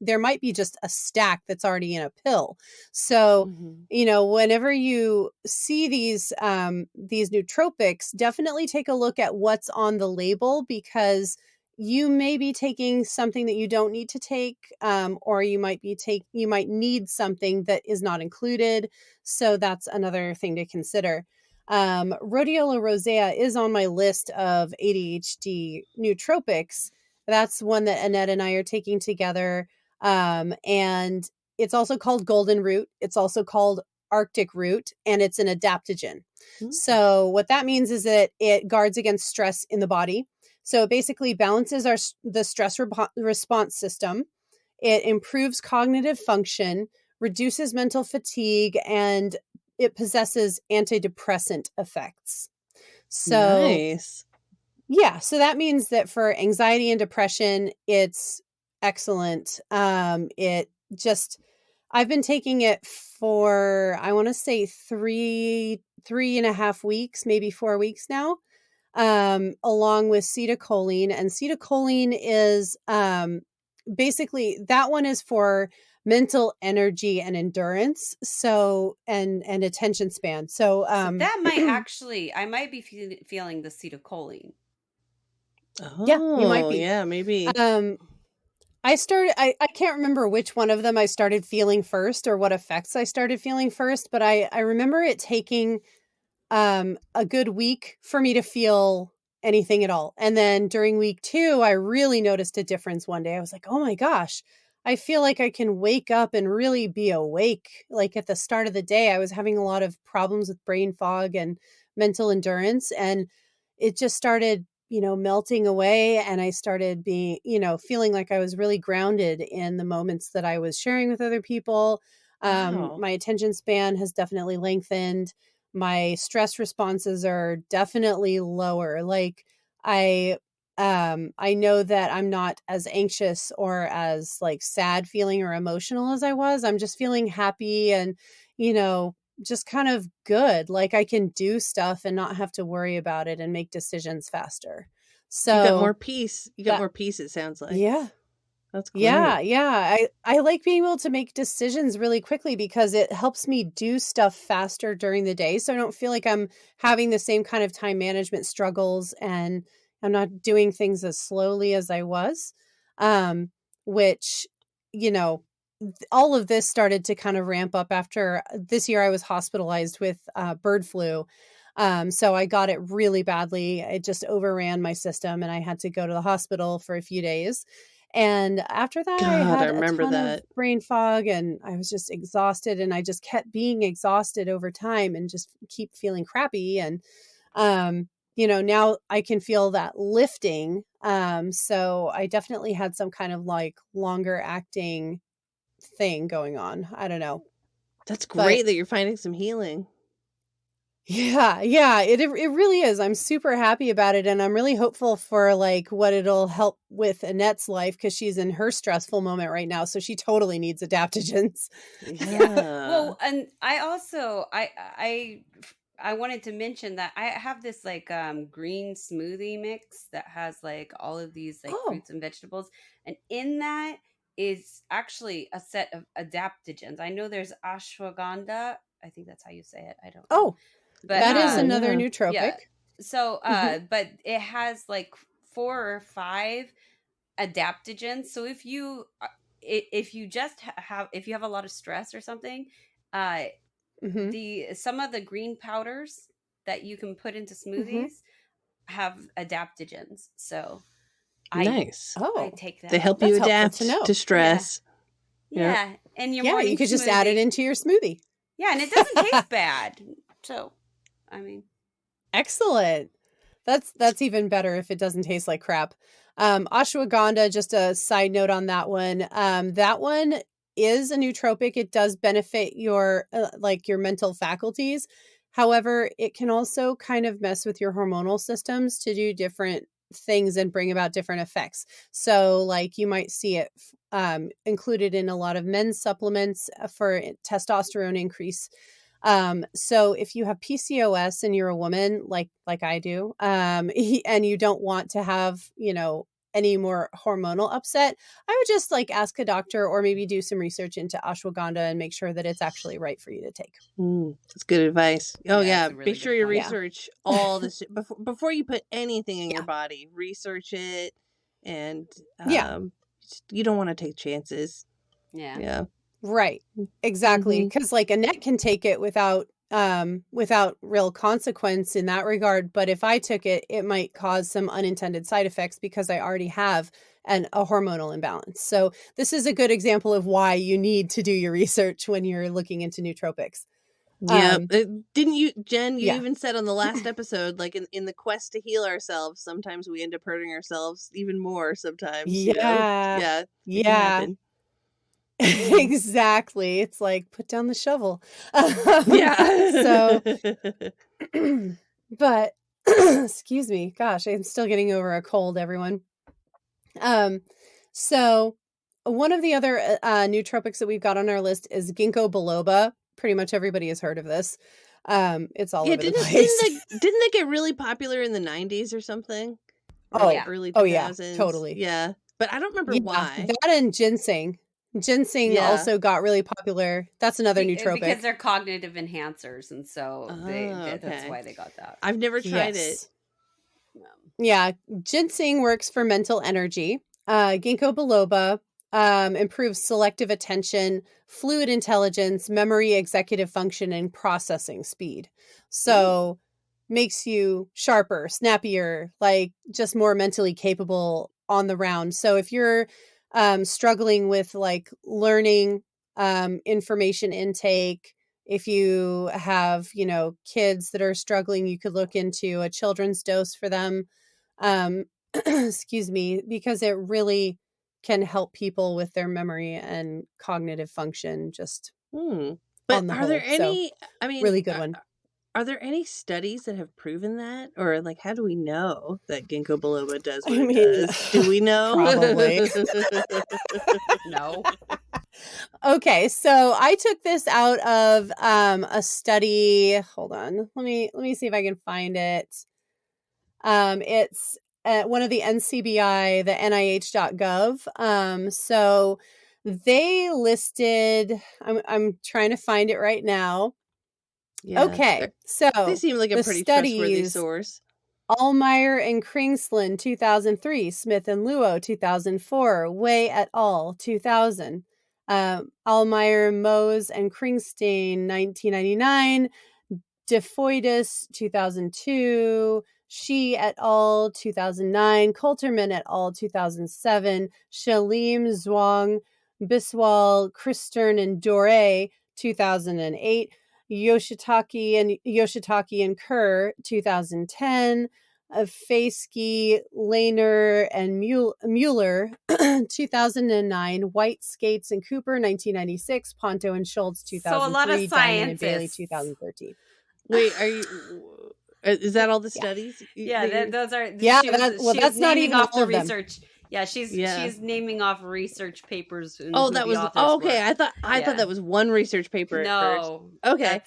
there might be just a stack that's already in a pill. So, whenever you see these nootropics, definitely take a look at what's on the label, because you may be taking something that you don't need to take, or you might need something that is not included. So that's another thing to consider. Rhodiola rosea is on my list of ADHD nootropics. That's one that Annette and I are taking together. And it's also called golden root. It's also called Arctic root, and it's an adaptogen. Mm. So what that means is that it guards against stress in the body. So it basically balances the stress response system. It improves cognitive function, reduces mental fatigue, and it possesses antidepressant effects. So Nice. yeah, so that means that for anxiety and depression, it's excellent. I've been taking it for, I want to say 3.5 weeks, maybe 4 weeks now, along with ceticoline. And ceticoline is basically, that one is for mental energy and endurance. So, and attention span. So, So that might actually, I might be feeling the acetylcholine. Yeah, you might be. Yeah, maybe. I can't remember which one of them I started feeling first or what effects I started feeling first, but I remember it taking a good week for me to feel anything at all. And then during week 2, I really noticed a difference one day. I was like, oh my gosh, I feel like I can wake up and really be awake. Like at the start of the day, I was having a lot of problems with brain fog and mental endurance. And it just started, melting away. And I started being, feeling like I was really grounded in the moments that I was sharing with other people. Wow. My attention span has definitely lengthened. My stress responses are definitely lower. Like I know that I'm not as anxious or as like sad feeling or emotional as I was. I'm just feeling happy and, just kind of good. Like I can do stuff and not have to worry about it and make decisions faster. So you got more peace. You got more peace, it sounds like. Yeah. That's great. Yeah. I like being able to make decisions really quickly because it helps me do stuff faster during the day. So I don't feel like I'm having the same kind of time management struggles and I'm not doing things as slowly as I was. Which, all of this started to kind of ramp up after this year. I was hospitalized with bird flu. So I got it really badly. It just overran my system and I had to go to the hospital for a few days. And after that, I God, I had a remember ton that. of brain fog and I was just exhausted and I just kept being exhausted over time and just keep feeling crappy. And, now I can feel that lifting. So I definitely had some kind of like longer acting thing going on. I don't know. That's But great that you're finding some healing. yeah, it really is. I'm super happy about it. And I'm really hopeful for like what it'll help with Annette's life because she's in her stressful moment right now. So she totally needs adaptogens. Yeah. Well, and I also, I wanted to mention that I have this like green smoothie mix that has like all of these like fruits and vegetables. And in that is actually a set of adaptogens. I know there's ashwagandha. I think that's how you say it. I don't know. But that is another nootropic. Yeah. So, but it has like 4 or 5 adaptogens. So if you just if you have a lot of stress or something, some of the green powders that you can put into smoothies have adaptogens. So nice. I take that. They help you adapt to stress. Yeah. And your you could just add it into your smoothie. Yeah, and it doesn't taste bad. So, I mean, excellent. That's even better if it doesn't taste like crap. Ashwagandha, just a side note on that one. That one is a nootropic. It does benefit your your mental faculties. However, it can also kind of mess with your hormonal systems to do different things and bring about different effects. So like you might see it included in a lot of men's supplements for testosterone increase. So if you have PCOS and you're a woman like I do, and you don't want to have, any more hormonal upset, I would just like ask a doctor or maybe do some research into ashwagandha and make sure that it's actually right for you to take. That's good advice. Oh yeah. Really make sure you research all this before you put anything in your body. Research it. And you don't want to take chances. Yeah. Right. Exactly. Because like Annette can take it without real consequence in that regard. But if I took it, it might cause some unintended side effects because I already have a hormonal imbalance. So this is a good example of why you need to do your research when you're looking into nootropics. Yeah. Didn't you, Jen, you Yeah. even said on the last episode, like in the quest to heal ourselves, sometimes we end up hurting ourselves even more sometimes. Yeah. You know? Yeah. It can happen. Exactly. It's like, put down the shovel. Yeah. So, but excuse me. Gosh, I'm still getting over a cold, everyone. So one of the other nootropics that we've got on our list is ginkgo biloba. Pretty much everybody has heard of this. It's all over the place. Didn't they get really popular in the 90s or something? Or Oh, early 2000s? Oh yeah, totally. Yeah. But I don't remember why. That and ginseng. Ginseng also got really popular. That's another nootropic. Because they're cognitive enhancers, and so that's why they got that. I've never tried it. Yeah, ginseng works for mental energy. Ginkgo biloba improves selective attention, fluid intelligence, memory, executive function, and processing speed. So makes you sharper, snappier, like just more mentally capable on the round. So if you're struggling with like learning, information intake, if you have, kids that are struggling, you could look into a children's dose for them. Excuse me, because it really can help people with their memory and cognitive function. Just But are there any? I mean, really good one. Are there any studies that have proven that, or like, how do we know that ginkgo biloba does what it does? Do we know? Probably. No. Okay, so I took this out of a study. Hold on, let me see if I can find it. It's one of the NCBI, the NIH.gov. So they listed. I'm trying to find it right now. Yeah, okay, so they seem like a pretty trustworthy source. Allmeyer and Kringsland, 2003. Smith and Luo, 2004. Way et al., 2000. Allmeyer, Mose, and Kringstein, 1999. DeFoidis, 2002. Shi et al., 2009. Coulterman et al., 2007. Shalim, Zhuang, Biswal, Christern, and Dore, 2008. Yoshitaki and Kerr, 2010. Feisky, Lehner, and Mueller, 2009. White, Skates, and Cooper, 1996. Ponto and Schultz, 2003. So a lot of Diamond and Bailey, 2013. Wait, is that all the studies? Yeah, those are. Yeah, that's not even off all the of them. research. Yeah, she's naming off research papers. Oh, that was okay. I thought that was one research paper. No. At first. Okay.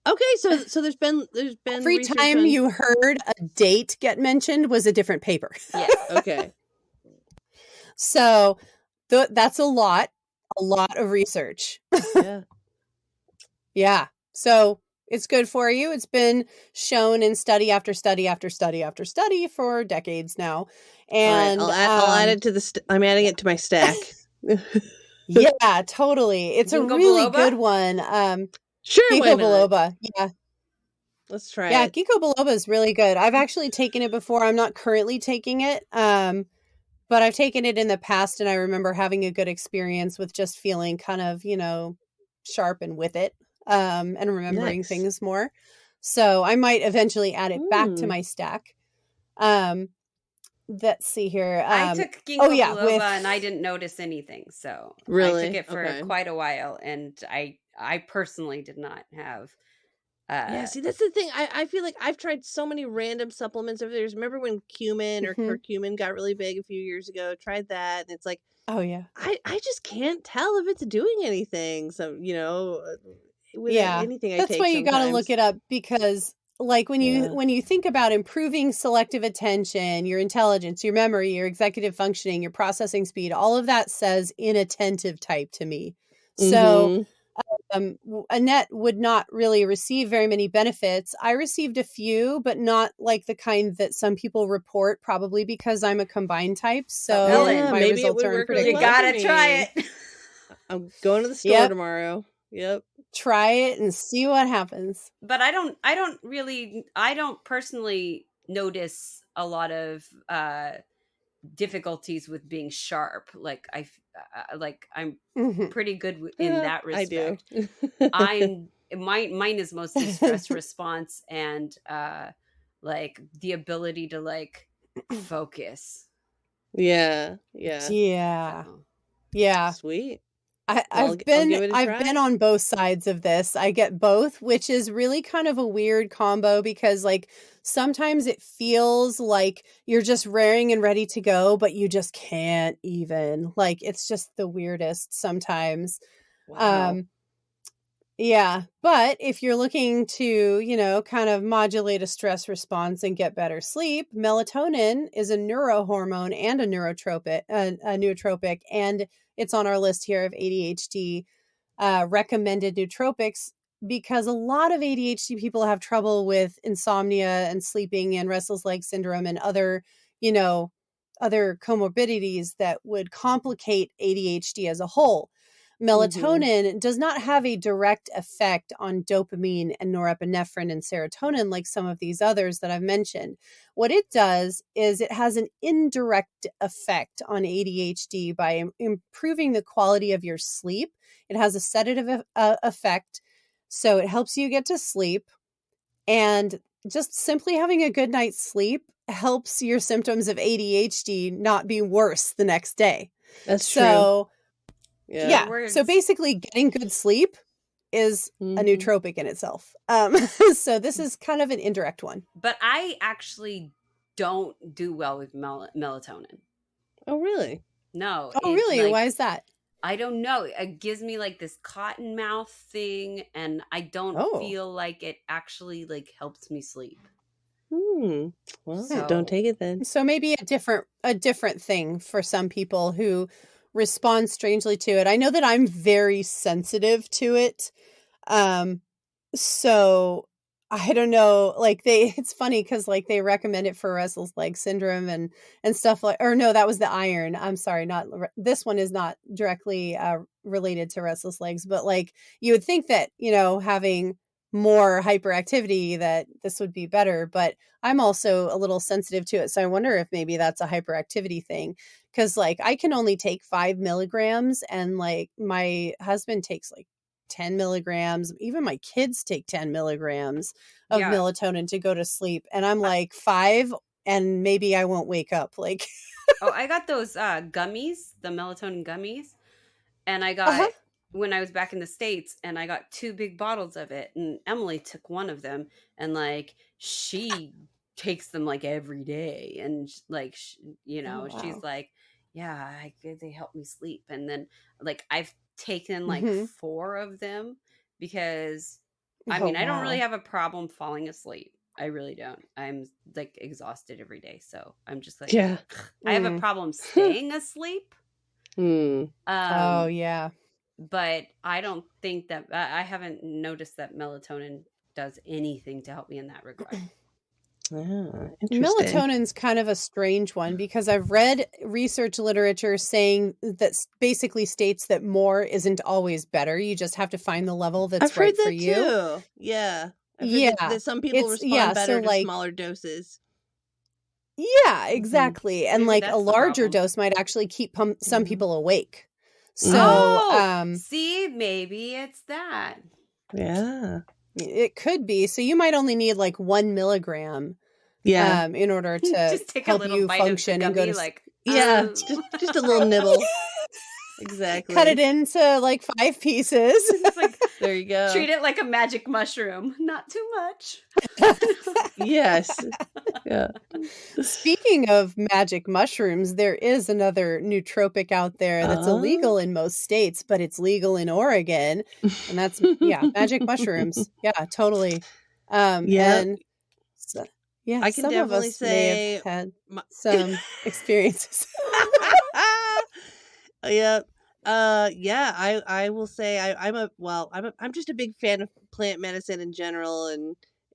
Okay, so there's been every time you heard a date get mentioned was a different paper. Yeah. Okay. So that's a lot of research. Yeah. Yeah. So it's good for you. It's been shown in study after study after study after study for decades now. And right, I'll add it to I'm adding it to my stack. Yeah, totally. It's Ginkgo a really biloba? good one. Sure, Ginkgo biloba. Yeah. Let's try Yeah, it. ginkgo biloba is really good. I've actually taken it before. I'm not currently taking it. But I've taken it in the past, and I remember having a good experience with just feeling kind of, sharp and with it, and remembering things more. So I might eventually add it back to my stack. Let's see here. I took ginkgo biloba and I didn't notice anything. So really? I took it for quite a while, and I personally did not have. Yeah, see, that's the thing. I feel like I've tried so many random supplements over the years. Remember when cumin or curcumin got really big a few years ago? Tried that, and it's like, oh yeah, I just can't tell if it's doing anything. So with anything I take. That's why you got to look it up, because like when you think about improving selective attention, your intelligence, your memory, your executive functioning, your processing speed, all of that says inattentive type to me. So Annette would not really receive very many benefits. I received a few, but not like the kind that some people report, probably because I'm a combined type. So my results are unpredictable. You gotta try it. I'm going to the store tomorrow. Yep. Try it and see what happens. But I don't personally notice a lot of difficulties with being sharp. Like I'm pretty good in that respect. I do. mine is mostly stress response and like the ability to like focus. Yeah. Yeah. So. Yeah. Sweet. I've I'll give it a I've try. been on both sides of this. I get both, which is really kind of a weird combo because like sometimes it feels like you're just raring and ready to go, but you just can't even. Like it's just the weirdest sometimes. Wow. Yeah, but if you're looking to, you know, kind of modulate a stress response and get better sleep, melatonin is a neurohormone and a nootropic, and it's on our list here of ADHD recommended nootropics because a lot of ADHD people have trouble with insomnia and sleeping and restless leg syndrome and other, you know, other comorbidities that would complicate ADHD as a whole. Melatonin does not have a direct effect on dopamine and norepinephrine and serotonin like some of these others that I've mentioned. What it does is it has an indirect effect on ADHD by improving the quality of your sleep. It has a sedative effect, so it helps you get to sleep. And just simply having a good night's sleep helps your symptoms of ADHD not be worse the next day. That's so, true. Yeah. So basically getting good sleep is a nootropic in itself. So this is kind of an indirect one. But I actually don't do well with melatonin. Oh, really? No. Oh, really? Like, why is that? I don't know. It gives me like this cotton mouth thing, and I don't feel like it actually like helps me sleep. Well, don't take it then. So maybe a different thing for some people who respond strangely to it. I know that I'm very sensitive to it. So I don't know, like it's funny because like they recommend it for restless leg syndrome and stuff like, or no, that was the iron. I'm sorry, this one is not directly related to restless legs, but like you would think that, you know, having more hyperactivity that this would be better, but I'm also a little sensitive to it. So I wonder if maybe that's a hyperactivity thing. Cause like I can only take 5 milligrams and like my husband takes like 10 milligrams. Even my kids take 10 milligrams of melatonin to go to sleep. And I'm like 5 and maybe I won't wake up. Like, I got those gummies, the melatonin gummies. And I got, when I was back in the States, and I got 2 big bottles of it. And Emily took one of them, and like she takes them like every day. And like, you know, she's like, yeah, they help me sleep. And then like I've taken like 4 of them because I mean, I don't really have a problem falling asleep. I really don't. I'm like exhausted every day. So I'm just like, I have a problem staying asleep. Oh yeah. But I don't think that I haven't noticed that melatonin does anything to help me in that regard. Melatonin's kind of a strange one because I've read research literature saying that basically states that more isn't always better. You just have to find the level that's right for you. Too. Yeah. I've heard that some people respond better to smaller doses. Yeah, exactly. And like a larger dose might actually keep some people awake. So, see, maybe it's that. Yeah. It could be. So you might only need like 1 milligram. In order to just take help a little you bite function of the gummy, and go to like just a little nibble. Exactly. Cut it into like 5 pieces. Like, there you go. Treat it like a magic mushroom. Not too much. Yes. Yeah. Speaking of magic mushrooms, there is another nootropic out there that's illegal in most states, but it's legal in Oregon. And that's magic mushrooms. Yeah, totally. And so, I can some definitely of us may have had some experiences. I will say I'm just a big fan of plant medicine in general,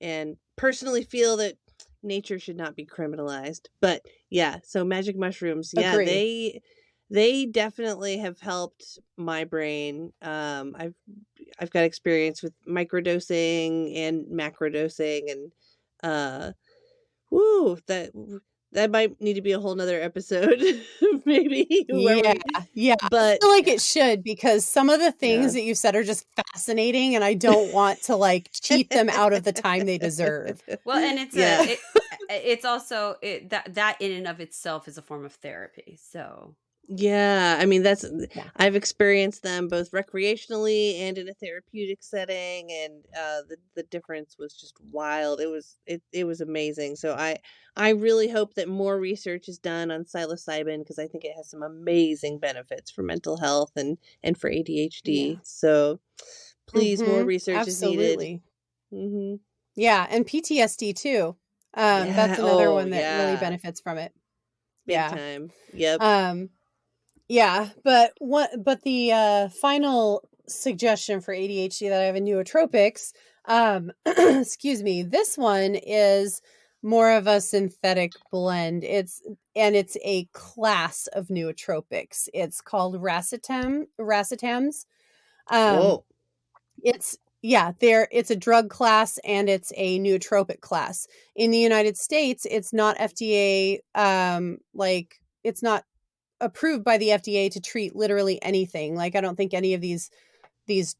and personally feel that nature should not be criminalized. But so magic mushrooms, they definitely have helped my brain. I've got experience with microdosing and macrodosing, and that might need to be a whole nother episode, maybe. Yeah, yeah. I But feel like it should, because some of the things that you said are just fascinating, and I don't want to like cheat them out of the time they deserve. Well, and it's also that in and of itself is a form of therapy. So yeah, I mean, Yeah. I've experienced them both recreationally and in a therapeutic setting, and the difference was just wild. It was amazing. So I really hope that more research is done on psilocybin, because I think it has some amazing benefits for mental health and for ADHD. Yeah. So please, more Mhm. research is needed. Absolutely. Mm-hmm. Yeah, and PTSD too. Yeah. That's another Oh, one that really yeah. benefits from it. Big Yeah. time. Yep. Yeah, but the final suggestion for ADHD that I have in nootropics, excuse me, this one is more of a synthetic blend. It's a class of nootropics. It's called racetams. Um, Whoa. it's it's a drug class, and it's a nootropic class. In the United States, it's not FDA, it's not approved by the FDA to treat literally anything. Like, I don't think any of these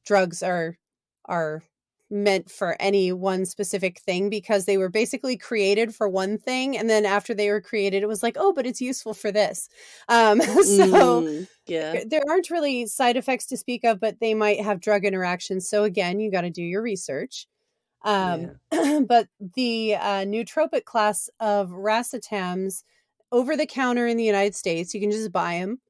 drugs are meant for any one specific thing, because they were basically created for one thing, and then after they were created, it was like, oh, but it's useful for this. So Yeah. there aren't really side effects to speak of, but they might have drug interactions. So again, you got to do your research. Yeah. But the nootropic class of racetams, over the counter in the United States, you can just buy them.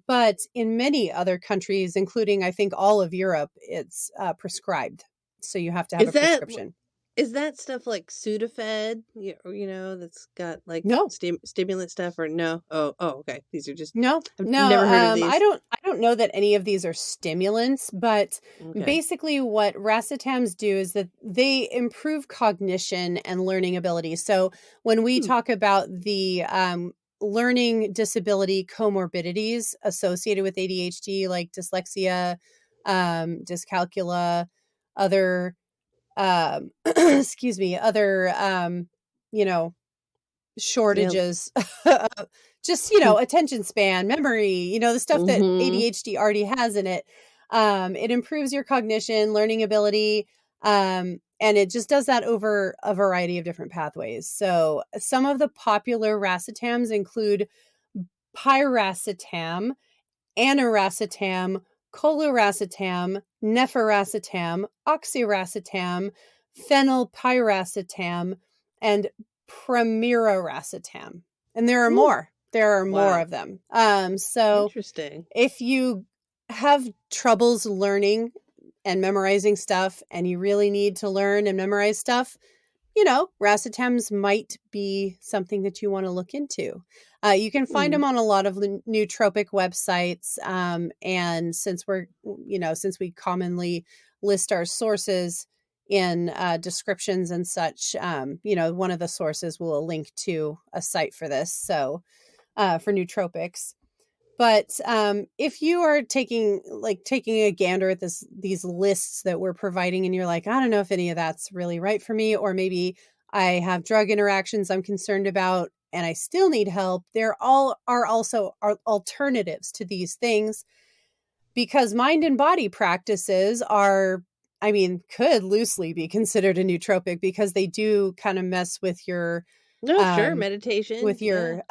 But in many other countries, including I think all of Europe, it's prescribed. So you have to have a prescription. Is that stuff like Sudafed? That's got like No. stimulant stuff, or no? Oh, okay. These are just No. I've never heard of these. I don't know that any of these are stimulants, but basically what racetams do is that they improve cognition and learning ability. So when we talk about the learning disability comorbidities associated with ADHD, like dyslexia, dyscalculia, other excuse me, other shortages, just attention span, memory, the stuff that ADHD already has in it. It improves your cognition, learning ability, and it just does that over a variety of different pathways. So some of the popular racetams include piracetam, aniracetam, coluracetam, nephiracetam, oxiracetam, phenylpiracetam, and primiracetam. And there are more. There are more of them. So interesting. If you have troubles learning and memorizing stuff, and you really need to learn and memorize stuff, racetams might be something that you want to look into. You can find them on a lot of nootropic websites. And since we commonly list our sources in descriptions and such, one of the sources will link to a site for this. So for nootropics. But if you are taking a gander at these lists that we're providing, and you're like, I don't know if any of that's really right for me, or maybe I have drug interactions I'm concerned about and I still need help, there are also alternatives to these things, because mind and body practices could loosely be considered a nootropic, because they do kind of mess with your meditation, with your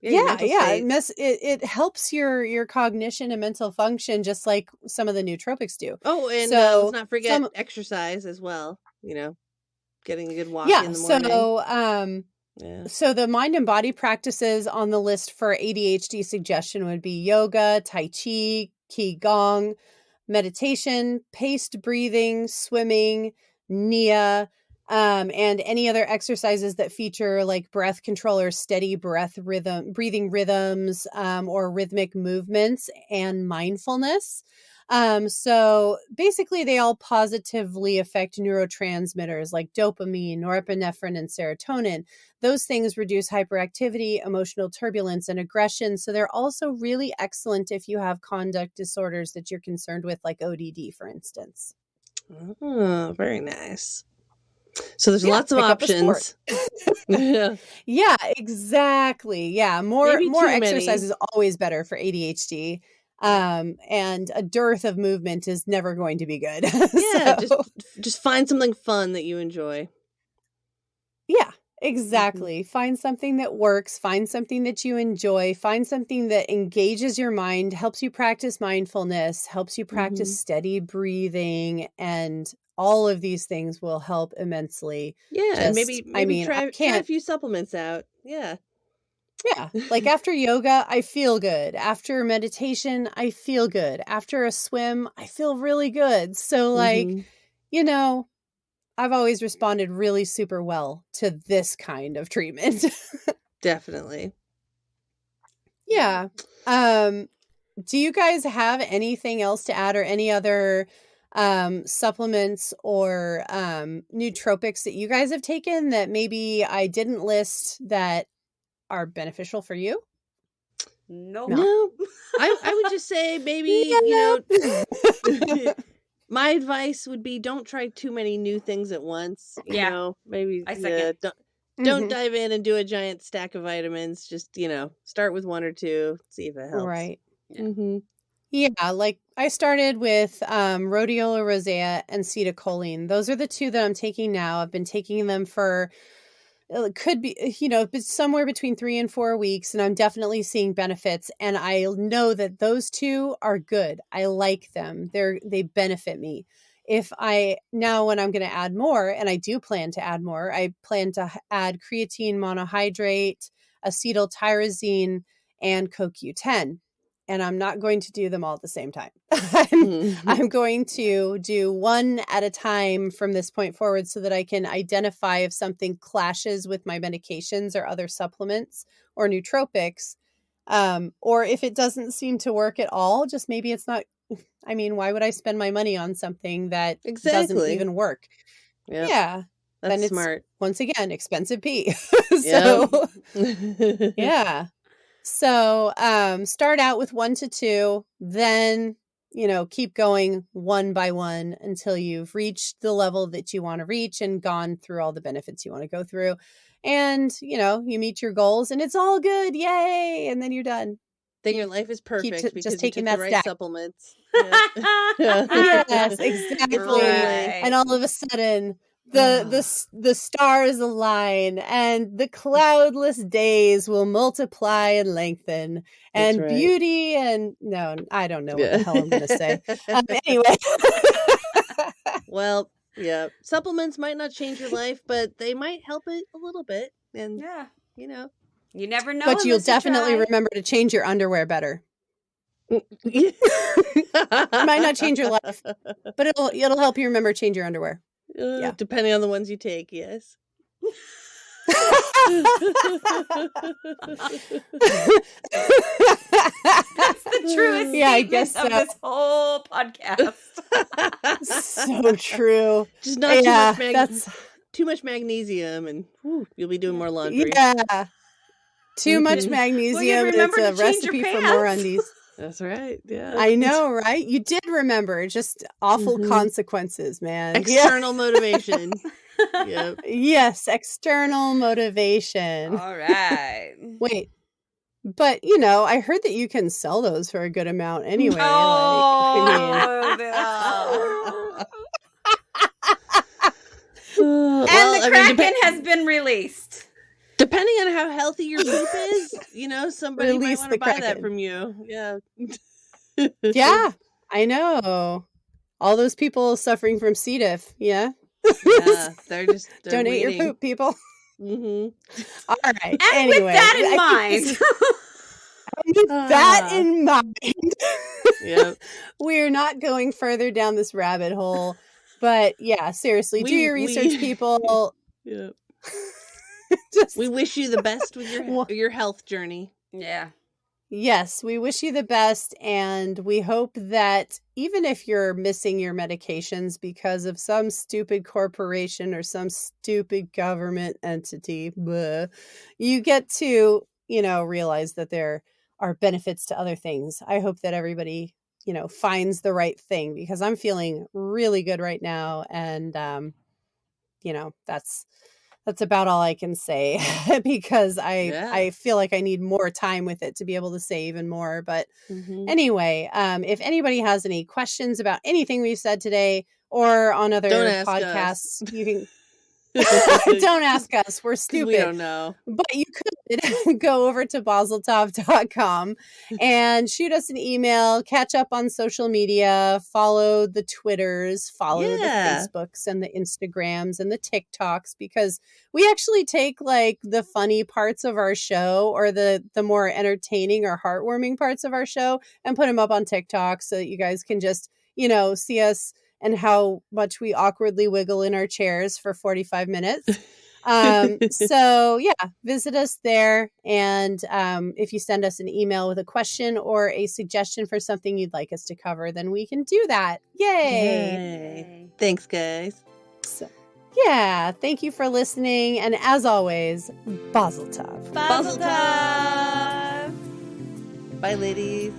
it helps your cognition and mental function, just like some of the nootropics do. Oh, and let's not forget exercise as well. Getting a good walk in the morning. So the mind and body practices on the list for ADHD suggestion would be yoga, tai chi, qigong, meditation, paced breathing, swimming, Nia, and any other exercises that feature like breath control or steady breathing rhythms, or rhythmic movements and mindfulness. So basically they all positively affect neurotransmitters like dopamine, norepinephrine, and serotonin. Those things reduce hyperactivity, emotional turbulence, and aggression. So they're also really excellent if you have conduct disorders that you're concerned with, like ODD, for instance. Oh, very nice. So there's lots of pick up a sport. options. Yeah. Yeah, exactly. Yeah, more Maybe too exercise many. is always better for ADHD. And a dearth of movement is never going to be good. Yeah, So, just find something fun that you enjoy. yeah, exactly. Find something that works, find something that you enjoy, find something that engages your mind, helps you practice mindfulness, helps you practice steady breathing, and all of these things will help immensely. Yeah, and Just, maybe I try a can't. few supplements out. Yeah. Yeah, like after yoga, I feel good. After meditation, I feel good. After a swim, I feel really good. So, like, you know, I've always responded really super well to this kind of treatment. Definitely. Yeah. Do you guys have anything else to add, or any other supplements or nootropics that you guys have taken that maybe I didn't list that are beneficial for you? Nope. No. I would just say maybe, my advice would be don't try too many new things at once. Yeah. Maybe I second. don't dive in and do a giant stack of vitamins. Just, start with one or two, see if it helps. Right. Yeah. Yeah, like I started with rhodiola rosea and acetylcholine. Those are the two that I'm taking now. I've been taking them for it could be, somewhere between 3 and 4 weeks, and I'm definitely seeing benefits. And I know that those two are good. I like them. They benefit me. When I'm going to add more, and I do plan to add more, I plan to add creatine monohydrate, acetyltyrosine, and CoQ10. And I'm not going to do them all at the same time. I'm going to do one at a time from this point forward so that I can identify if something clashes with my medications or other supplements or nootropics. Or if it doesn't seem to work at all, just maybe it's not. I mean, why would I spend my money on something that doesn't even work? Yep. Yeah. That's then it's, smart. Once again, expensive pee. So, yeah. So, start out with 1 to 2, then, keep going one by one until you've reached the level that you want to reach and gone through all the benefits you want to go through. And, you meet your goals and it's all good. Yay. And then you're done. Then your life is perfect because just taking you took the right stack. supplements. Yes, exactly. Right. And all of a sudden, the stars align and the cloudless days will multiply and lengthen, and beauty and no, I don't know what the hell I'm going to say. Anyway. Well, yeah, supplements might not change your life, but they might help it a little bit. And you never know. But you'll definitely remember to change your underwear better. It might not change your life, but it'll help you remember to change your underwear. Yeah. Depending on the ones you take, yes. That's the truest statement of this whole podcast. So true. Just not too much magnesium, and you'll be doing more laundry. Yeah. Too much magnesium, and it's a recipe for more undies. That's right. Yeah. I know, right? You did remember. Just awful consequences, man. External motivation. Yep. Yes, external motivation. All right. Wait. But, I heard that you can sell those for a good amount anyway. And the Kraken has been released. Depending on how healthy your poop is, somebody might want to buy that from you. Yeah. Yeah, I know. All those people suffering from C. diff. Yeah. Yeah, they're donate waiting. your poop, people. All right. And anyway, with that in mind. With that in mind. Yep. We're not going further down this rabbit hole. But yeah, seriously, do your research, people. Yep. We wish you the best with your health journey. Yeah. Yes, we wish you the best, and we hope that even if you're missing your medications because of some stupid corporation or some stupid government entity, you get to, realize that there are benefits to other things. I hope that everybody, finds the right thing, because I'm feeling really good right now, and that's about all I can say because I feel like I need more time with it to be able to say even more. But anyway, if anybody has any questions about anything we've said today or on other podcasts, you can don't ask us. We're stupid. We don't know. But you could go over to baseltov.com and shoot us an email, catch up on social media, follow the Twitters, follow the Facebooks and the Instagrams and the TikToks, because we actually take like the funny parts of our show or the more entertaining or heartwarming parts of our show and put them up on TikTok so that you guys can just, see us and how much we awkwardly wiggle in our chairs for 45 minutes. So visit us there. And if you send us an email with a question or a suggestion for something you'd like us to cover, then we can do that. Yay! Thanks, guys. So, thank you for listening. And as always, Basil Tov. Basil Tov! Bye, ladies.